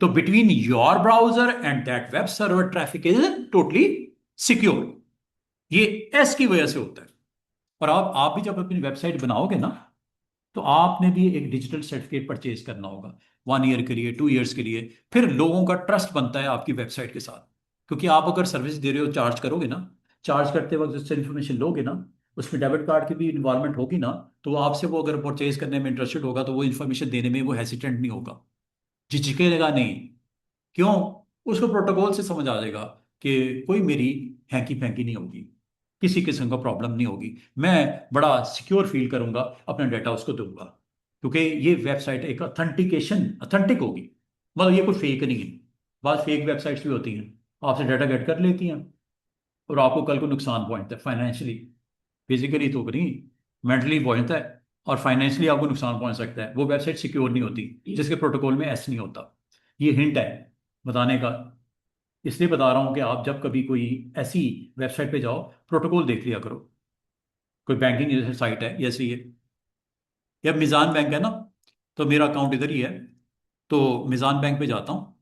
तो between your browser and that web server traffic is totally secure. ये एस की वजह से होता है। और आप भी जब अपनी वेबसाइट बनाओगे ना, तो आपने भी एक डिजिटल सर्टिफिकेट परचेज करना होगा, 1 ईयर के लिए, 2 ईयर्स के लिए। फिर लोगों का ट्रस्ट बनता है आपकी वेबसाइट के साथ, क्योंकि आप अगर सर्विस दे रहे हो, चार्ज करोगे ना, चार्ज करते वक्त उससे इन्फॉर्मेशन लोगे ना, उसमें डेबिट कार्ड की भी इन्वॉल्वमेंट होगी ना, तो वो आपसे, वो अगर परचेज करने में इंटरेस्टेड होगा तो वो इन्फॉर्मेशन देने में वो हेसिटेंट नहीं होगा, झिझकेगा नहीं। क्यों? उसको प्रोटोकॉल से समझ आ जाएगा कि कोई मेरी हैंकी फैंकी नहीं होगी, किसी किस्म का प्रॉब्लम नहीं होगी, मैं बड़ा सिक्योर फील करूंगा, अपना डाटा उसको दूंगा, क्योंकि ये वेबसाइट एक ऑथेंटिकेशन, ऑथेंटिक होगी, मतलब ये कोई फेक नहीं है। बहुत फेक वेबसाइट्स भी होती हैं, आपसे डाटा गेट कर लेती हैं और आपको कल को नुकसान पहुंचता है फाइनेंशियली, फिजिकली तो नहीं, मेंटली पहुंचता है, और फाइनेंशियली आपको नुकसान पहुंच सकता है। वो वेबसाइट सिक्योर नहीं होती जिसके प्रोटोकॉल में ऐसा नहीं होता। ये हिंट है बताने का, इसलिए बता रहा हूं कि आप जब कभी कोई ऐसी वेबसाइट पे जाओ, प्रोटोकॉल देख लिया करो। कोई बैंकिंग साइट है जैसे ये, या मिज़ान बैंक है ना, तो मेरा अकाउंट इधर ही है, तो मिज़ान बैंक पे जाता हूँ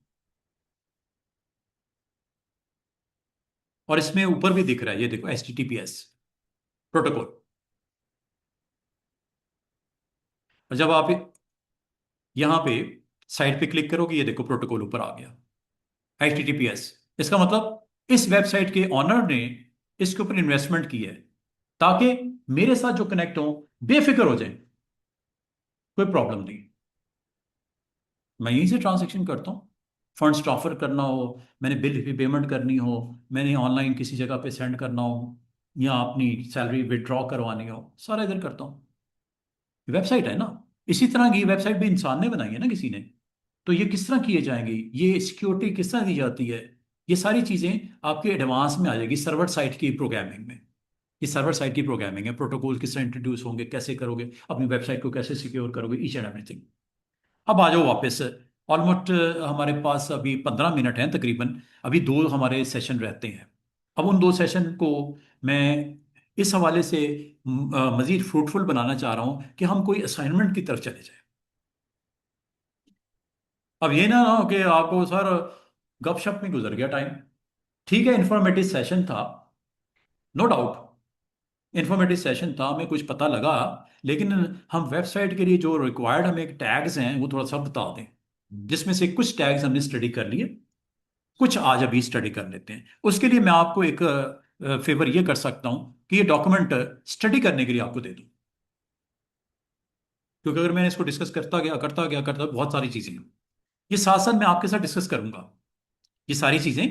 और इसमें ऊपर भी दिख रहा है, ये देखो HTTPS प्रोटोकॉल। और जब आप यहाँ पे साइट पे क्लिक करोगे, ये देखो प्रोटोकॉल ऊपर आ गया, HTTPS। इसका मतलब इस वेबसाइट के ऑनर ने इसके ऊपर इन्वेस्टमेंट की है ताकि मेरे साथ जो कनेक्ट हो बेफिक्र हो जाए, कोई प्रॉब्लम नहीं। मैं यहीं से ट्रांजैक्शन करता हूँ, फंड्स ट्रांसफर करना हो, मैंने बिल की पेमेंट करनी हो, मैंने ऑनलाइन किसी जगह पे सेंड करना हो, या अपनी सैलरी विड्रॉ करवानी हो, सारा इधर करता हूँ। वेबसाइट है ना, इसी तरह की वेबसाइट भी इंसान ने बनाई है ना किसी ने, तो ये किस तरह किए जाएंगे, ये सिक्योरिटी किस तरह दी जाती है, ये सारी चीज़ें आपके एडवांस में आ जाएगी सर्वर साइट की प्रोग्रामिंग में। ये सर्वर साइट की प्रोग्रामिंग है, प्रोटोकॉल किस तरह इंट्रोड्यूस होंगे, कैसे करोगे, अपनी वेबसाइट को कैसे सिक्योर करोगे, ईच एंड एवरीथिंग। अब आ जाओ वापस। ऑलमोस्ट हमारे पास अभी 15 मिनट हैं तकरीबन, अभी 2 हमारे सेशन रहते हैं। अब उन 2 सेशन को मैं इस हवाले से मज़ीद फ्रूटफुल बनाना चाह रहा हूँ कि हम कोई असाइनमेंट की तरफ चले जाएं। अब ये ना हो कि आपको सर गपशप में गुजर गया टाइम। ठीक है, इंफॉर्मेटिव सेशन था, नो डाउट, इंफॉर्मेटिव सेशन था, हमें कुछ पता लगा, लेकिन हम वेबसाइट के लिए जो रिक्वायर्ड हमें टैग्स हैं वो थोड़ा सा बता दें, जिसमें से कुछ टैग्स हमने स्टडी कर लिए, कुछ आज अभी स्टडी कर लेते हैं। उसके लिए मैं आपको एक फेवर ये कर सकता हूं कि ये डॉक्यूमेंट स्टडी करने के लिए आपको दे दूं, क्योंकि अगर मैंने इसको डिस्कस करता गया बहुत सारी चीजें हैं। ये साथ साथ मैं आपके साथ डिस्कस करूंगा, ये सारी चीजें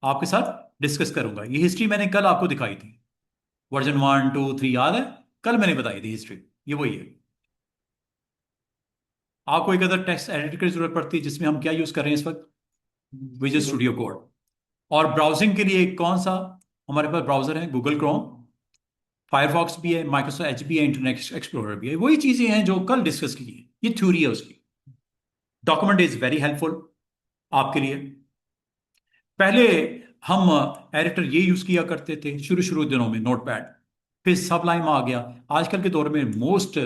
आपके साथ डिस्कस करूंगा। ये हिस्ट्री मैंने कल आपको दिखाई थी, वर्जन 1 2 3 याद है, कल मैंने बताई थी हिस्ट्री, ये वही है। आपको एक अदर टेक्स्ट एडिटर की जरूरत पड़ती है जिसमें हम क्या यूज कर रहे हैं इस वक्त, विजुअल स्टूडियो कोड। और ब्राउजिंग के लिए कौन सा हमारे पास ब्राउजर है, गूगल क्रोम, फायरफॉक्स भी है, माइक्रोसॉफ्ट एज भी है, इंटरनेट एक्सप्लोरर भी है। वही चीजें हैं जो कल डिस्कस की है, ये थ्योरी है उसकी। डॉक्यूमेंट इज वेरी हेल्पफुल आपके लिए। पहले हम एडिटर ये यूज किया करते थे शुरू शुरू दिनों में, नोटपैड, फिर सबलाइम आ गया। आजकल के दौर में मोस्ट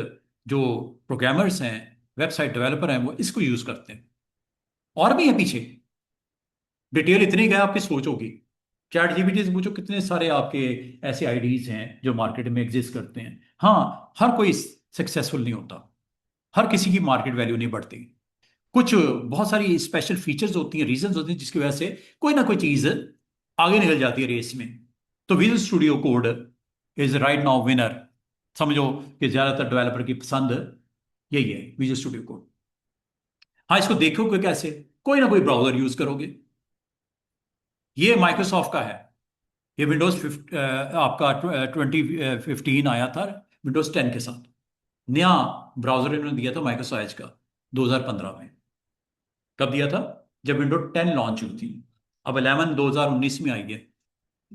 जो प्रोग्रामर्स हैं, वेबसाइट डेवलपर हैं, वो इसको यूज करते हैं। और भी है पीछे, डिटेल इतनी गया आपकी सोच होगी। चैट जीपीटी से पूछो कितने सारे आपके ऐसे आईडीज हैं जो मार्केट में एग्जिस्ट करते हैं। हाँ, हर कोई सक्सेसफुल नहीं होता, हर किसी की मार्केट वैल्यू नहीं बढ़ती। कुछ बहुत सारी स्पेशल फीचर्स होती हैं, रीजंस होते हैं जिसकी वजह से कोई ना कोई चीज आगे निकल जाती है रेस में। तो visual studio code is right now winner. समझो कि ज्यादातर डेवलपर की पसंद यही है, विजुअल स्टूडियो कोड। हाँ, इसको देखोगे कैसे, कोई ना कोई ब्राउजर यूज करोगे। ये माइक्रोसॉफ्ट का है, ये विंडोज आपका 2015 आया था विंडोज 10 के साथ। नया ब्राउजर इन्होंने दिया था माइक्रोसॉफ्ट एज का 2015 में। कब दिया था, जब विंडो 10 लॉन्च हुई थी। अब 11 2019 में आई है,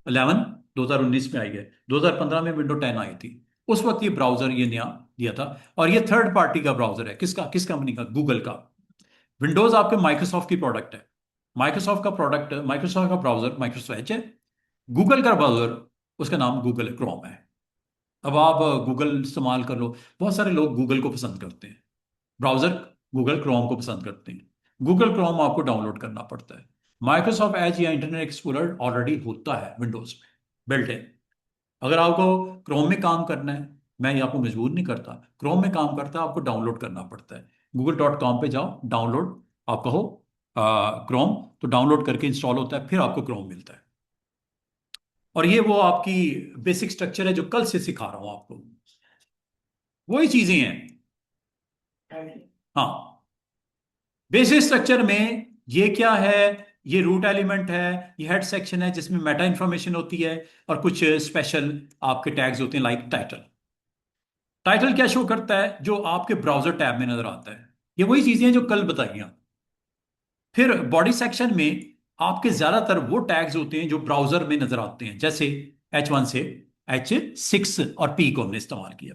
11 2019 में आई है, 2015 में विंडो 10 आई थी। उस वक्त ये ब्राउजर ये नया दिया था। और ये थर्ड पार्टी का ब्राउजर है, किसका, किस कंपनी का, गूगल का। विंडोज आपके माइक्रोसॉफ्ट की प्रोडक्ट है, माइक्रोसॉफ्ट का प्रोडक्ट, माइक्रोसॉफ्ट का ब्राउजर माइक्रोसॉफ्ट एज है। गूगल का ब्राउजर, उसका नाम गूगल क्रोम है। अब आप गूगल इस्तेमाल कर लो, बहुत सारे लोग गूगल को पसंद करते हैं, ब्राउजर गूगल क्रोम को पसंद करते हैं। गूगल क्रोम आपको डाउनलोड करना पड़ता है। माइक्रोसॉफ्ट एज या इंटरनेट एक्सप्लोरर ऑलरेडी होता है विंडोज में, बिल्ट इन। अगर आपको क्रोम में काम करना है, मैं ये आपको मजबूर नहीं करता, क्रोम में काम करता है, आपको डाउनलोड करना पड़ता है। google.com पे जाओ, डाउनलोड, आप कहो क्रोम, तो डाउनलोड करके इंस्टॉल होता है, फिर आपको क्रोम मिलता है। और ये वो आपकी बेसिक स्ट्रक्चर है जो कल से सिखा रहा हूं आपको, वही चीजें हैं। हाँ, बेसिक स्ट्रक्चर में ये क्या है, ये रूट एलिमेंट है, ये हेड सेक्शन है जिसमें मेटा इंफॉर्मेशन होती है, और कुछ स्पेशल आपके टैग्स होते हैं लाइक टाइटल। टाइटल क्या शो करता है, जो आपके ब्राउजर टैब में नजर आता है। ये वही चीजें हैं जो कल बताई। फिर बॉडी सेक्शन में आपके ज्यादातर वो टैग्स होते हैं जो ब्राउजर में नजर आते हैं, जैसे H1 से H6 और P को हमने इस्तेमाल किया।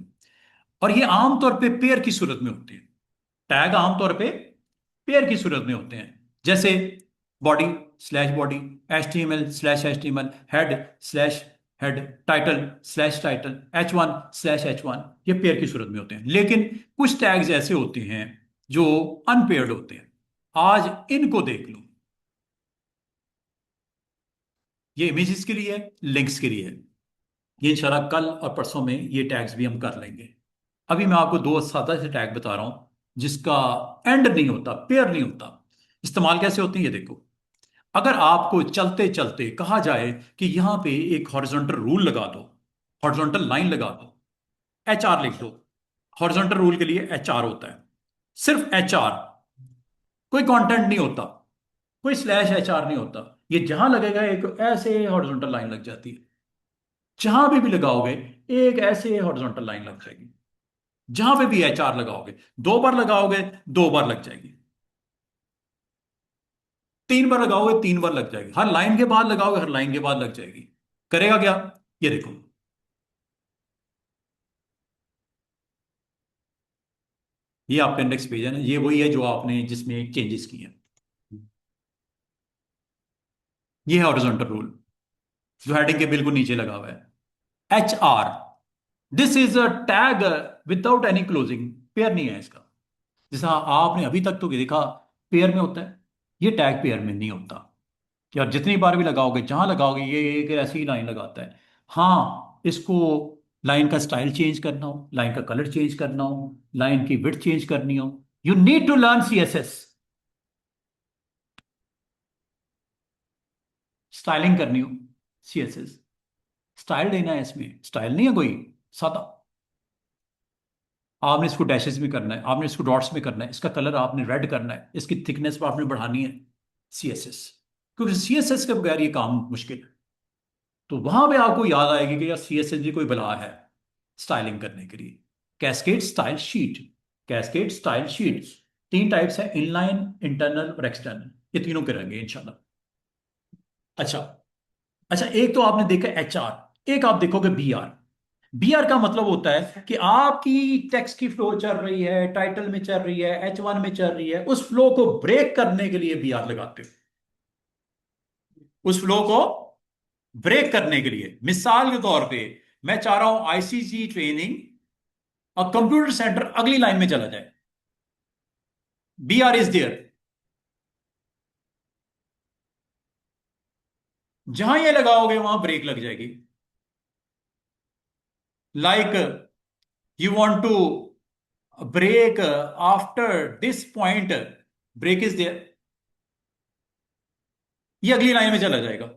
और ये आमतौर पे पेयर की सूरत में होते हैं, टैग आमतौर पे पेयर की सूरत में होते हैं, जैसे body slash body, HTML slash HTML, head slash head title slash title H1/H1, ये पेयर की सूरत में होते हैं। लेकिन कुछ टैग्स ऐसे होते हैं जो अनपेयर्ड होते हैं। आज इनको देख लो, ये इमेजेस के लिए है, लिंक्स के लिए है। ये इंशाल्लाह कल और परसों में ये टैग्स भी हम कर लेंगे। अभी मैं आपको दो सादा से टैग बता रहा हूं जिसका एंड नहीं होता, पेयर नहीं होता। इस्तेमाल कैसे होते हैं ये देखो। अगर आपको चलते चलते कहा जाए कि यहां पे एक हॉरिजॉन्टल रूल लगा दो, हॉरिजॉन्टल लाइन लगा दो, HR लिख दो। हॉरिजॉन्टल रूल के लिए HR होता है, सिर्फ HR, कोई कंटेंट नहीं होता, कोई /HR नहीं होता। ये जहां लगेगा एक ऐसे हॉरिजॉन्टल लाइन लग जाती है। जहां भी लगाओगे एक ऐसे हॉरिजॉन्टल लाइन लग जाएगी। जहां पे भी HR लगाओगे, 2 बार लगाओगे 2 बार लग जाएगी, 3 बार लगाओगे 3 बार लग जाएगी, हर लाइन के बाद लगाओगे हर लाइन के बाद लग जाएगी। करेगा क्या? ये देखो, ये आपका इंडेक्स पेज है ना, ये वही है जो आपने जिसमें चेंजेस किए हैं। ये है हॉरिजॉन्टल रूल जो हेडिंग के बिल्कुल नीचे लगा हुआ है। HR, this is a tag without any closing, pair नहीं है इसका। जैसा आपने अभी तक तो देखा पेयर में होता है, ये टैग पेयर में नहीं होता। कि आप जितनी बार भी लगाओगे, जहां लगाओगे ये एक ऐसी ही लाइन लगाता है। हाँ, इसको लाइन का स्टाइल चेंज करना हो, लाइन का कलर चेंज करना हो, लाइन की विड्थ चेंज करनी हो, you need to learn CSS। Styling करनी हो, CSS स्टाइल देना है, इसमें स्टाइल नहीं है कोई, सादा। आपने इसको डैशेस में करना है, आपने इसको डॉट्स में करना है, इसका कलर आपने रेड करना है, इसकी थिकनेस पर आपने बढ़ानी है। CSS, क्योंकि CSS के बगैर ये काम मुश्किल है। तो वहां पे आपको याद आएगी कि यार CSS भी कोई बला है स्टाइलिंग करने के लिए। Cascade style sheet, cascade style sheet, 3 types है, इनलाइन, इंटरनल और एक्सटर्नल। ये तीनों करेंगे इंशाल्लाह। अच्छा, अच्छा, एक तो आपने देखा HR, एक आप देखोगे BR। BR का मतलब होता है कि आपकी टेक्स्ट की फ्लो चल रही है, टाइटल में चल रही है, H1 में चल रही है, उस फ्लो को ब्रेक करने के लिए BR लगाते हो। उस फ्लो को ब्रेक करने के लिए, मिसाल के तौर पे मैं चाह रहा हूं ICC ट्रेनिंग और कंप्यूटर सेंटर अगली लाइन में चला जाए, BR इज देयर। जहां ये लगाओगे वहां ब्रेक लग जाएगी। Like you want to break after this point, break is there, ये अगली लाइन में चला जाएगा।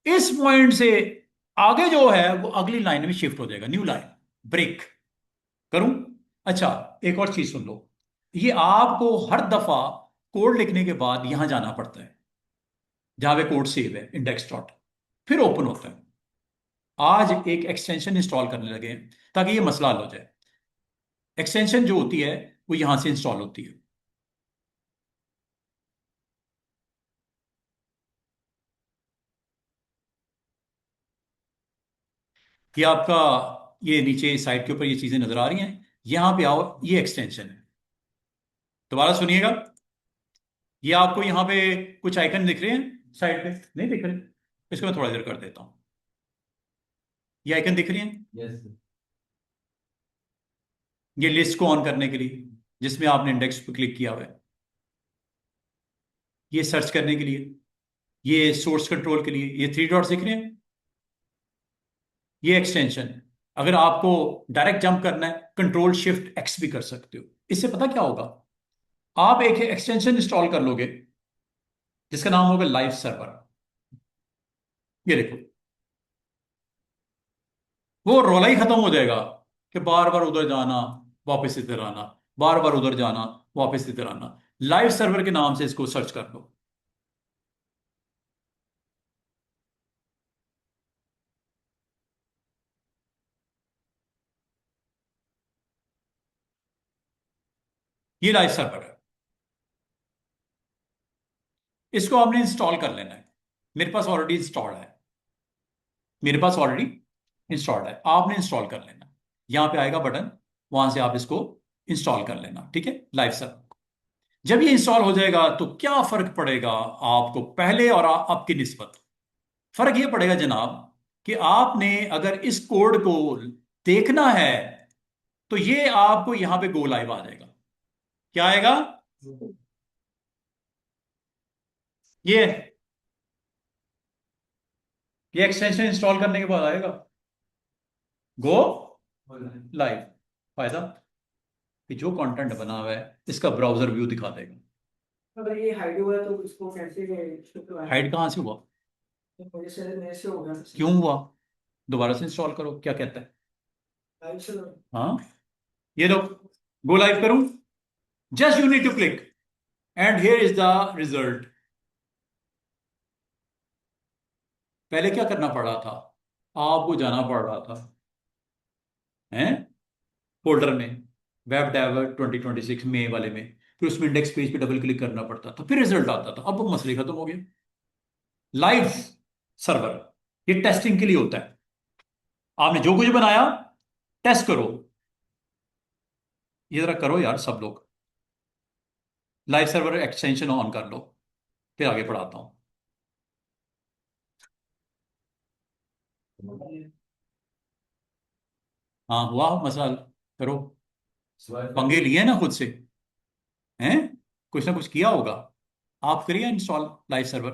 इस पॉइंट से आगे जो है वो अगली लाइन में शिफ्ट हो जाएगा, न्यू लाइन, ब्रेक करूं। अच्छा, एक और चीज सुन लो, ये आपको हर दफा कोड लिखने के बाद यहां जाना पड़ता है जहां पे कोड सेव है, इंडेक्स डॉट, फिर ओपन होता है। आज एक एक्सटेंशन इंस्टॉल करने लगे हैं ताकि ये मसला हल हो जाए। एक्सटेंशन जो होती है वो यहां से इंस्टॉल होती है। ये आपका, ये नीचे साइड के ऊपर ये चीजें नजर आ रही हैं, यहां पे आओ, ये एक्सटेंशन है। दोबारा सुनिएगा, ये आपको यहां पे कुछ आइकन दिख रहे हैं साइड पे, नहीं दिख रहे? इसको मैं थोड़ा देर कर देता हूं। ये आइकन दिख रही है, Yes. ये लिस्ट को ऑन करने के लिए जिसमें आपने इंडेक्स पर क्लिक किया हुआ है, ये सर्च करने के लिए, ये सोर्स कंट्रोल के लिए, ये 3 डॉट्स दिख रहे हैं, ये एक्सटेंशन। अगर आपको डायरेक्ट जंप करना है Ctrl+Shift+X भी कर सकते हो। इससे पता क्या होगा, आप एक एक्सटेंशन इंस्टॉल कर लोगे जिसका नाम होगा लाइव सर्वर। ये देखो, वो रोला ही खत्म हो जाएगा कि बार बार उधर जाना, वापस इधर आना, बार बार उधर जाना, वापस इधर आना। लाइव सर्वर के नाम से इसको सर्च कर लो। ये लाइव सर्वर है, इसको आपने इंस्टॉल कर लेना है। मेरे पास ऑलरेडी इंस्टॉल है, मेरे पास ऑलरेडी इंस्टॉल्ड है, आपने इंस्टॉल कर लेना। यहां पे आएगा बटन, वहां से आप इसको इंस्टॉल कर लेना, ठीक है, लाइव सर्वर। जब ये इंस्टॉल हो जाएगा तो क्या फर्क पड़ेगा आपको पहले और अब की निस्बत? फर्क ये पड़ेगा जनाब कि आपने अगर इस कोड को देखना है तो ये आपको यहां पे गो लाइव आ जाएगा। क्या आएगा? ये ये एक्सटेंशन इंस्टॉल करने के बाद आएगा गो लाइव। फायदा कि जो कंटेंट बना हुआ है इसका ब्राउजर व्यू दिखा देगा। अगर ये हाइड हुआ है तो इसको कैसे शिफ्ट हुआ है? हाइड कहां से हुआ? मेरे से हो गया। क्यों हुआ? दोबारा से इंस्टॉल करो। क्या कहता है? लाइव से हाँ, ये लो, गो लाइव करूं। Just you need to click and here is the result. पहले क्या करना पड़ा था? आपको जाना पड़ रहा था हैं फोल्डर में, वेब डेव 2026 में वाले में, फिर उसमें इंडेक्स पेज पे डबल क्लिक करना पड़ता था, फिर रिजल्ट आता था। अब वो मसले खत्म हो गए। लाइव सर्वर ये टेस्टिंग के लिए होता है। आपने जो कुछ बनाया टेस्ट करो। ये जरा करो यार सब लोग, लाइव सर्वर एक्सटेंशन ऑन कर लो, फिर आगे पढ़ाता हूं। हाँ हुआ मसला, करो। पंगे लिए ना खुद से, हैं? कुछ ना कुछ किया होगा। आप करिए इंस्टॉल लाइव सर्वर।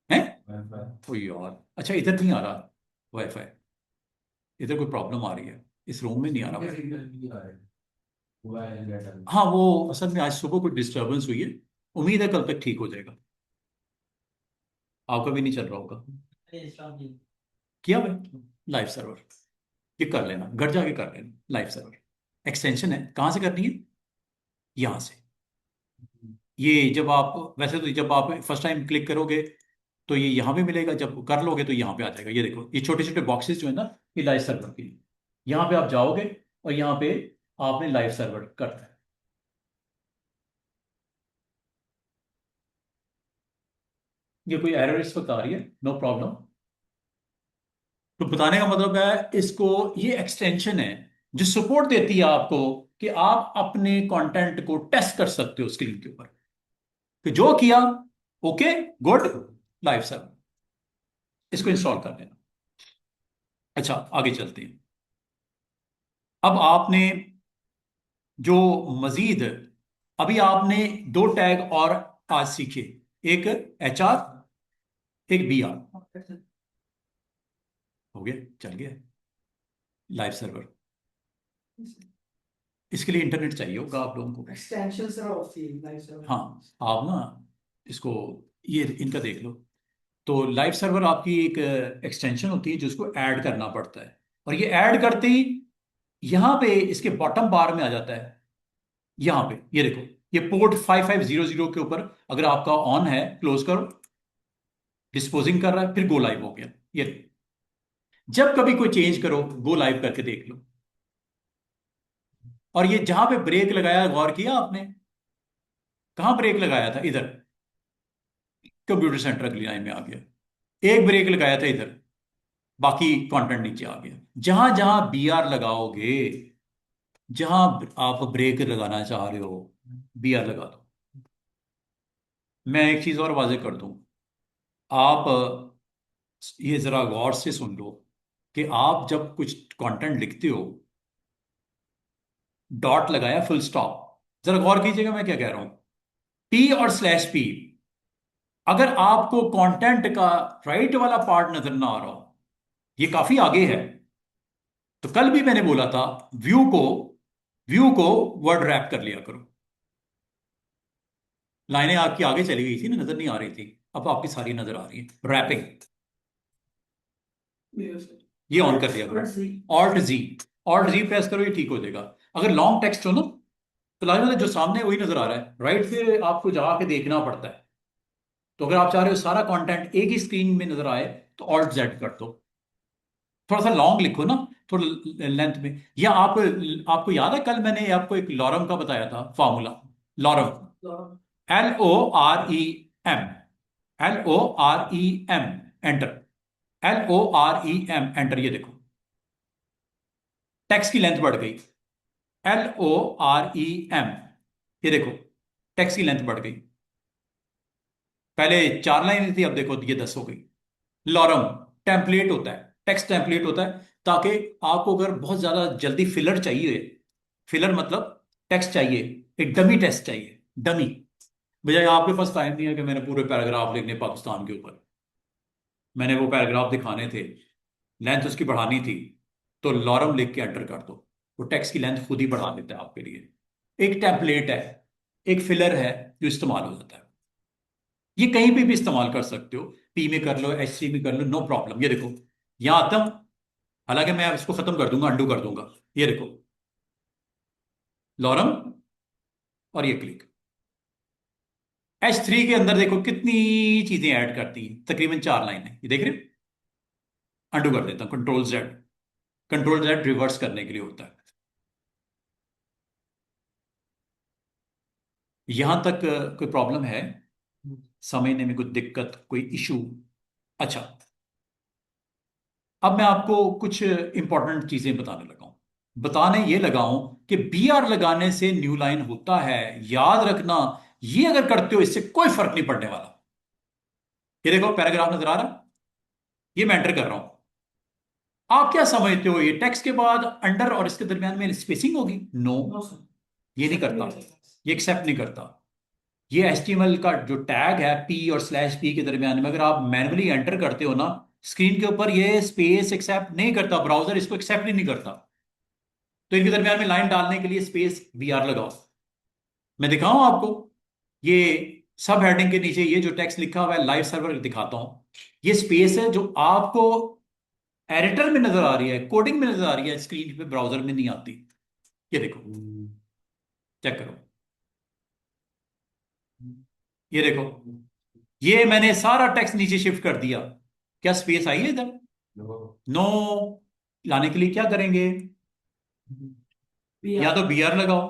हैं? ओ यार, अच्छा इधर नहीं आ रहा वाईफाई, इधर कोई प्रॉब्लम आ रही है, इस रूम में नहीं आ रहा। हाँ वो असल में आज सुबह कोई डिस्टर्बेंस हुई है, उम्मीद है कल तक ठीक हो जाएगा। आपका भी नहीं चल रहा होगा। किया भाई लाइव सर्वर, ये कर लेना, घर जाके कर लेना। लाइव सर्वर एक्सटेंशन है, कहाँ से करनी है? यहाँ से। ये जब आप, वैसे तो जब आप फर्स्ट टाइम क्लिक करोगे तो ये यहाँ पे मिलेगा, जब कर लोगे तो यहाँ पे आ जाएगा। ये देखो, ये छोटे छोटे बॉक्सेस जो है ना, ये लाइव सर्वर के लिए। यहाँ पे आप जाओगे और यहाँ पे आपने लाइव सर्वर करना है। ये कोई एरर इस वक्त आ रही है? No problem. तो बताने का मतलब है इसको, ये एक्सटेंशन है जो सपोर्ट देती है आपको कि आप अपने कंटेंट को टेस्ट कर सकते हो स्क्रीन के ऊपर। तो जो किया, ओके गुड, लाइव सर्वर, इसको इंस्टॉल कर लेना। अच्छा आगे चलते हैं। अब आपने जो मजीद, अभी आपने दो टैग और आज सीखे, एक HR, एक BR। हो गया, चल गया लाइव सर्वर। इसके लिए इंटरनेट चाहिए होगा आप लोगों को। एक्सटेंशन सर होती है लाइव सर्वर। हाँ, आप ना इसको, ये इनका देख लो। तो लाइव सर्वर आपकी एक एक्सटेंशन होती है जिसको ऐड करना पड़ता है, और ये ऐड करते ही यहां पे इसके बॉटम बार में आ जाता है। यहां पे ये देखो, ये पोर्ट 5500 के ऊपर अगर आपका ऑन है, क्लोज करो, डिस्पोजिंग कर रहा है, फिर गो लाइव हो गया। ये जब कभी कोई चेंज करो, गो लाइव करके देख लो। और ये जहां पे ब्रेक लगाया, गौर किया आपने? कहां ब्रेक लगाया था? इधर कंप्यूटर सेंटर अगली लाइन में आ गया। एक ब्रेक लगाया था इधर, बाकी कंटेंट नीचे आ गया। जहां जहां BR लगाओगे, जहां आप ब्रेक लगाना चाह रहे हो, BR लगा दो। मैं एक चीज और वाजे कर दूं, आप ये जरा गौर से सुन लो कि आप जब कुछ कंटेंट लिखते हो, डॉट लगाया, फुल स्टॉप, जरा गौर कीजिएगा मैं क्या कह रहा हूं। P और /P, अगर आपको कंटेंट का राइट वाला पार्ट नजर ना आ रहा हो, ये काफी आगे है, तो कल भी मैंने बोला था व्यू को वर्ड रैप कर लिया करो। लाइनें आपकी आगे चली गई थी ना, नजर नहीं आ रही थी, अब आपकी सारी नजर आ रही है। रैपिंग, ये ऑन कर दिया करो। ऑल्ट जी प्रेस करो, ये ठीक हो जाएगा। अगर लॉन्ग टेक्स्ट हो ना, तो लाजमत है जो सामने वही नजर आ रहा है, राइट से आपको जाके देखना पड़ता है। तो अगर आप चाह रहे हो सारा कंटेंट एक ही स्क्रीन में नजर आए, तो Alt-Z कर दो। थोड़ा सा लॉन्ग लिखो ना, थोड़ा लेंथ में। या आपको याद है कल मैंने आपको एक लॉरम का बताया था formula? Lorem, LOREM, LOREM, enter, LOREM enter. ये देखो टेक्स्ट की लेंथ बढ़ गई। LOREM, ये देखो टेक्स्ट की लेंथ बढ़ गई। पहले 4 लाइन थी, अब देखो ये 10 हो गई। लॉरम टेम्पलेट होता है, टेक्स्ट टेम्पलेट होता है ताकि आपको अगर बहुत ज्यादा जल्दी फिलर चाहिए, फिलर मतलब टेक्स्ट चाहिए, एक डमी टेक्स्ट चाहिए, डमी, बजाय आपके पास टाइम नहीं है कि मैंने पूरे पैराग्राफ लिखने पाकिस्तान के ऊपर, मैंने वो पैराग्राफ दिखाने थे, लेंथ उसकी बढ़ानी थी, तो लॉरम लिख के एंटर कर दो, वो टेक्स्ट की लेंथ खुद ही बढ़ा देता है आपके लिए। एक टेम्पलेट है, एक फिलर है जो इस्तेमाल हो जाता है। ये कहीं पे भी इस्तेमाल कर सकते हो, पी में कर लो, एच सी में कर लो, नो प्रॉब्लम। ये देखो यहां आता हूं, हालांकि मैं अब इसको खत्म कर दूंगा, अंडू कर दूंगा। ये देखो लॉरम और ये क्लिक। H3 के अंदर देखो कितनी चीजें ऐड करती हैं, तकरीबन 4 लाइनें, ये देख रहे हो। अंडू कर देता हूं, control Z, control Z reverse करने के लिए होता है। यहां तक कोई प्रॉब्लम है, समझने में कोई दिक्कत, कोई इशू? अच्छा, अब मैं आपको कुछ इंपॉर्टेंट चीजें बताने लगा हूं। बताने ये लगा हूं कि बी आर लगाने से न्यू लाइन होता है, याद रखना। ये अगर करते हो इससे कोई फर्क नहीं पड़ने वाला। ये देखो पैराग्राफ नजर आ रहा है, ये मैं एंटर कर रहा हूं। आप क्या समझते हो ये टेक्स्ट के बाद अंडर और इसके दरमियान में स्पेसिंग होगी? No, no sir. ये नहीं करता, ये एक्सेप्ट नहीं करता। ये HTML का जो टैग है पी और स्लैश पी के दरमियान में, अगर आप मैनुअली एंटर करते हो ना स्क्रीन के ऊपर, ये स्पेस एक्सेप्ट नहीं करता, ब्राउजर इसको एक्सेप्ट ही नहीं करता। तो इनके दरमियान में लाइन डालने के लिए स्पेस BR लगाओ। मैं दिखाऊं आपको, ये सब हेडिंग के नीचे ये जो टेक्स्ट लिखा हुआ है, लाइव सर्वर दिखाता हूं। ये स्पेस है जो आपको एडिटर में नजर आ रही है, कोडिंग में नजर आ रही है, स्क्रीन पे ब्राउजर में नहीं आती। ये देखो, चेक करो, ये देखो, ये मैंने सारा टेक्स्ट नीचे शिफ्ट कर दिया। क्या स्पेस आई है इधर? नो। लाने के लिए क्या करेंगे? या तो BR लगाओ,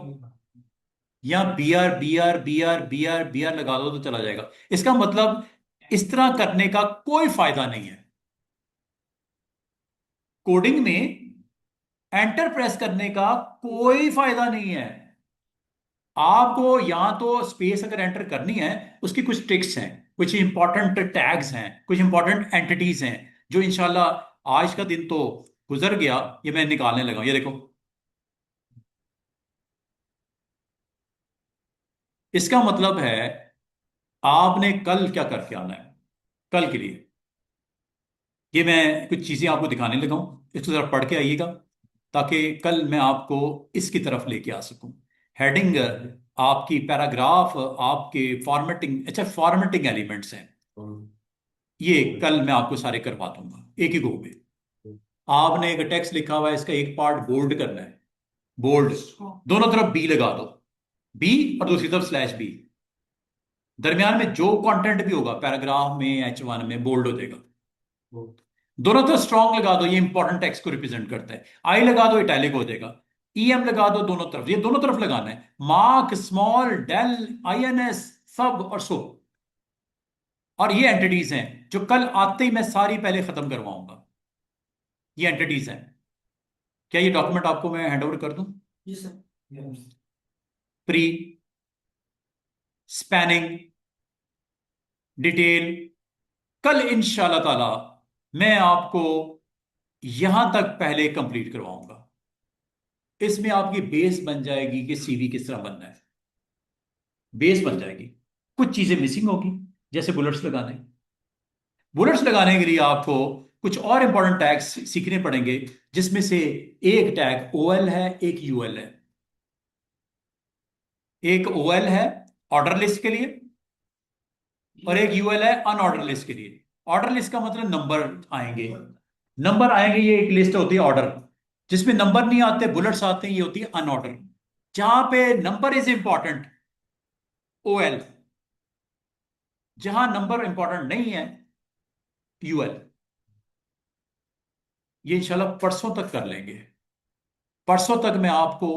या बी आर लगा दो तो चला जाएगा। इसका मतलब इस तरह करने का कोई फायदा नहीं है। कोडिंग में एंटर प्रेस करने का कोई फायदा नहीं है। आपको यहां तो स्पेस अगर एंटर करनी है, उसकी कुछ ट्रिक्स हैं, कुछ इंपॉर्टेंट टैग्स हैं, कुछ इंपॉर्टेंट एंटिटीज हैं, जो इंशाल्लाह आज का दिन तो गुजर गया, ये मैं निकालने लगा हूं। ये देखो, इसका मतलब है आपने कल क्या करके आना है, कल के लिए। ये मैं कुछ चीजें आपको दिखाने लगा हूं, इसको जरा पढ़ के आइएगा, ताकि कल मैं आपको इसकी तरफ लेके आ सकूं। हेडिंग आपकी, पैराग्राफ आपके, फॉर्मेटिंग, अच्छा फॉर्मेटिंग एलिमेंट्स हैं, ये कल मैं आपको सारे करवा दूंगा एक ही गो में। आपने एक टेक्स्ट लिखा हुआ है, इसका एक पार्ट बोल्ड करना है, बोल्ड, दोनों तरफ बी लगा दो, बी और दूसरी तरफ स्लैश बी। दरमियान में जो कंटेंट भी होगा पैराग्राफ में, H1 में बोल्ड हो जाएगा। दोनों तरफ स्ट्रॉन्ग लगा दो, ये इंपॉर्टेंट टेक्स्ट को रिप्रेजेंट करता है। आई लगा दो, इटैलिक हो जाएगा। EM लगा दो दोनों तरफ, ये दोनों तरफ लगाना है। मार्क, स्मॉल, डेल, INS, सब और सो। और ये एंटिटीज हैं जो कल आते ही मैं सारी पहले खत्म करवाऊंगा। ये एंटिटीज हैं। क्या ये डॉक्यूमेंट आपको मैं हैंड ओवर कर दूं? जी सर। प्री, स्पैनिंग, डिटेल, कल इंशाल्लाह ताला मैं आपको यहां तक पहले कंप्लीट करवाऊंगा। इसमें आपकी बेस बन जाएगी कि CV किस तरह बनना है, बेस बन जाएगी। कुछ चीजें मिसिंग होगी, जैसे बुलेट्स लगाने। बुलेट्स लगाने के लिए आपको कुछ और इंपॉर्टेंट टैग्स सीखने पड़ेंगे, जिसमें से एक टैग OL है, एक UL है। एक OL है ऑर्डर लिस्ट के लिए, और एक UL है अनऑर्डर लिस्ट के लिए। ऑर्डर लिस्ट का मतलब नंबर आएंगे, नंबर आएंगे, ये एक लिस्ट होती है ऑर्डर, जिसमें नंबर नहीं आते, बुलेट्स आते हैं, ये होती है अनऑर्डर। जहां पे नंबर इज इंपॉर्टेंट, OL। जहां नंबर इंपॉर्टेंट नहीं है, UL। ये इंशाल्लाह परसों तक कर लेंगे। परसों तक मैं आपको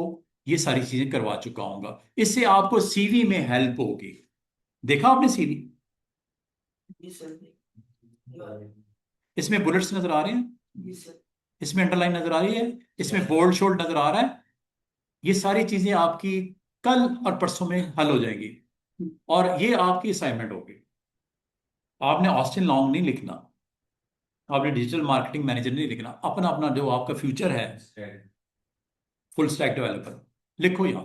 ये सारी चीजें करवा चुका हूंगा, इससे आपको CV में हेल्प होगी। देखा आपने CV? जी सर। इसमें बुलेट्स नजर आ रहे हैं, जी सर। इसमें अंडरलाइन नजर आ रही है, इसमें बोल्ड शोल्ड नजर आ रहा है। ये सारी चीजें आपकी कल और परसों में हल हो जाएंगी, और ये आपकी असाइनमेंट होगी। आपने ऑस्टिन लॉन्ग नहीं लिखना, आपने डिजिटल मार्केटिंग मैनेजर नहीं लिखना, अपना अपना जो आपका फ्यूचर है फुल स्टैक डेवलपर लिखो यहाँ,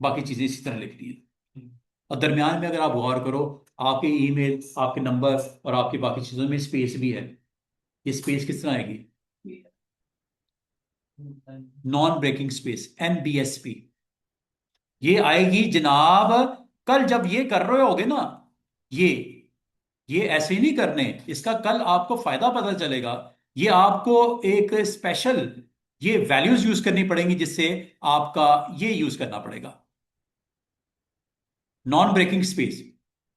बाकी चीजें इसी तरह लिखनी है। और दरमियान में अगर आप गौर करो, आपके ईमेल, आपके नंबर और आपकी बाकी चीजों में स्पेस भी है। ये स्पेस किस तरह आएगी? Non breaking space, NBSP। ये आएगी जनाब, कल जब ये कर रहे होगे ना, ये ऐसे ही नहीं करने, इसका कल आपको फायदा पता चलेगा। ये आपको एक स्पेशल ये वैल्यूज यूज करनी पड़ेंगी, जिससे आपका ये यूज करना पड़ेगा। नॉन ब्रेकिंग स्पेस,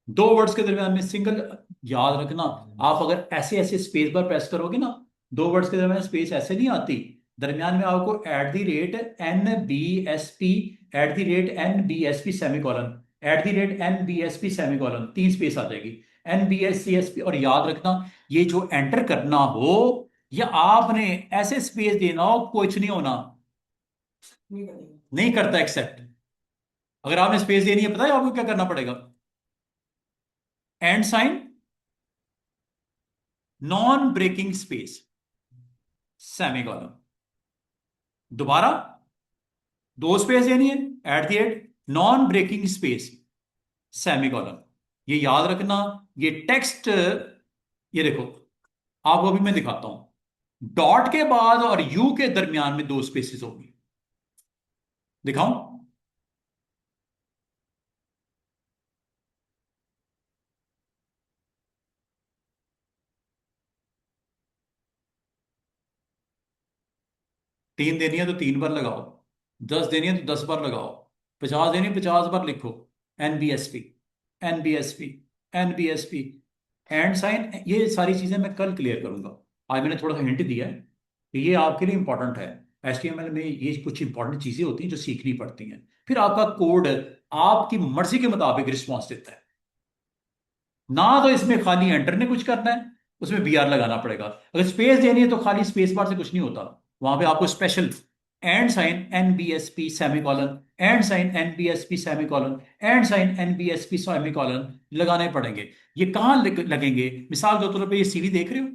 दो वर्ड्स के दरमियान में सिंगल, याद रखना, आप अगर ऐसे ऐसे स्पेस बार प्रेस करोगे ना, दो वर्ड्स के दरमियान स्पेस ऐसे नहीं आती, दरमियान में आपको @NBSP, @NBSP semicolon, @NBSP semicolon, 3 space आ जाएगी। NBSCSP। और याद रखना, ये जो एंटर करना हो या आपने ऐसे स्पेस देना हो, कुछ नहीं होना, नहीं करेंगे। नहीं करता एक्सेप्ट। अगर आपने स्पेस देनी है, पता है आपको क्या करना पड़ेगा? And sign, non breaking space, semicolon, दोबारा 2 स्पेस देनी है, @, नॉन ब्रेकिंग स्पेस, सेमीकोलन। ये याद रखना। ये टेक्स्ट, ये देखो, आपको अभी मैं दिखाता हूं, डॉट के बाद और यू के दरमियान में 2 स्पेसेस होगी। दिखाऊं? तीन देनी है तो 3 बार लगाओ, 10 देनी है तो 10 बार लगाओ, 50 देनी है 50 बार लिखो। NBSP, NBSP, NBSP, and sign. ये सारी चीजें मैं कल क्लियर करूंगा। आज मैंने थोड़ा सा हिंट दिया है कि ये आपके लिए इंपॉर्टेंट है। HTML में ये कुछ इंपॉर्टेंट चीजें होती हैं जो सीखनी पड़ती हैं। फिर आपका कोड आपकी मर्जी के मुताबिक रिस्पॉन्स देता है ना, तो इसमें खाली एंटर ने कुछ करना है, उसमें BR लगाना पड़ेगा। अगर स्पेस देनी है तो खाली स्पेस बार से कुछ नहीं होता, वहां पे आपको special and sign NBSP semicolon, and sign NBSP semicolon, and sign NBSP semicolon लगाने पड़ेंगे। ये कहाँ लगेंगे? मिसाल के तौर पे ये CV देख रहे हो,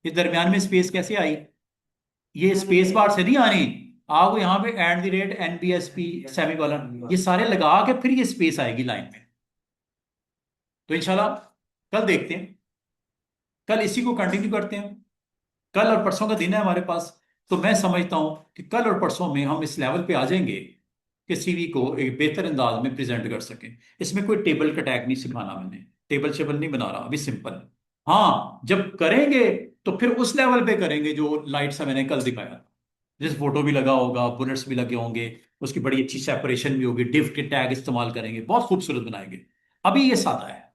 ये दरमियान में स्पेस कैसे आई? ये स्पेस बार से नहीं आनी, आपको यहाँ पे @NBSP सेमीकोलन ये सारे लगा के फिर ये स्पेस आएगी लाइन में। तो इंशाल्लाह कल देखते हैं, कल इसी को कंटिन्यू करते हैं। कल और परसों का दिन है हमारे पास, तो मैं समझता हूं कि कल और परसों में हम इस लेवल पे आ जाएंगे कि CV को एक बेहतर अंदाज में प्रेजेंट कर सकें। इसमें कोई टेबल का टैग नहीं सिखाना, मैंने टेबल शेबल नहीं बना रहा, अभी सिंपल। हाँ, जब करेंगे तो फिर उस लेवल पे करेंगे जो लाइट सा मैंने कल दिखाया, जिस फोटो भी लगा होगा, बुलेट्स भी लगे होंगे, उसकी बड़ी अच्छी सेपरेशन भी होगी, डिफ के टैग इस्तेमाल करेंगे, बहुत खूबसूरत बनाएंगे। अभी ये सादा है।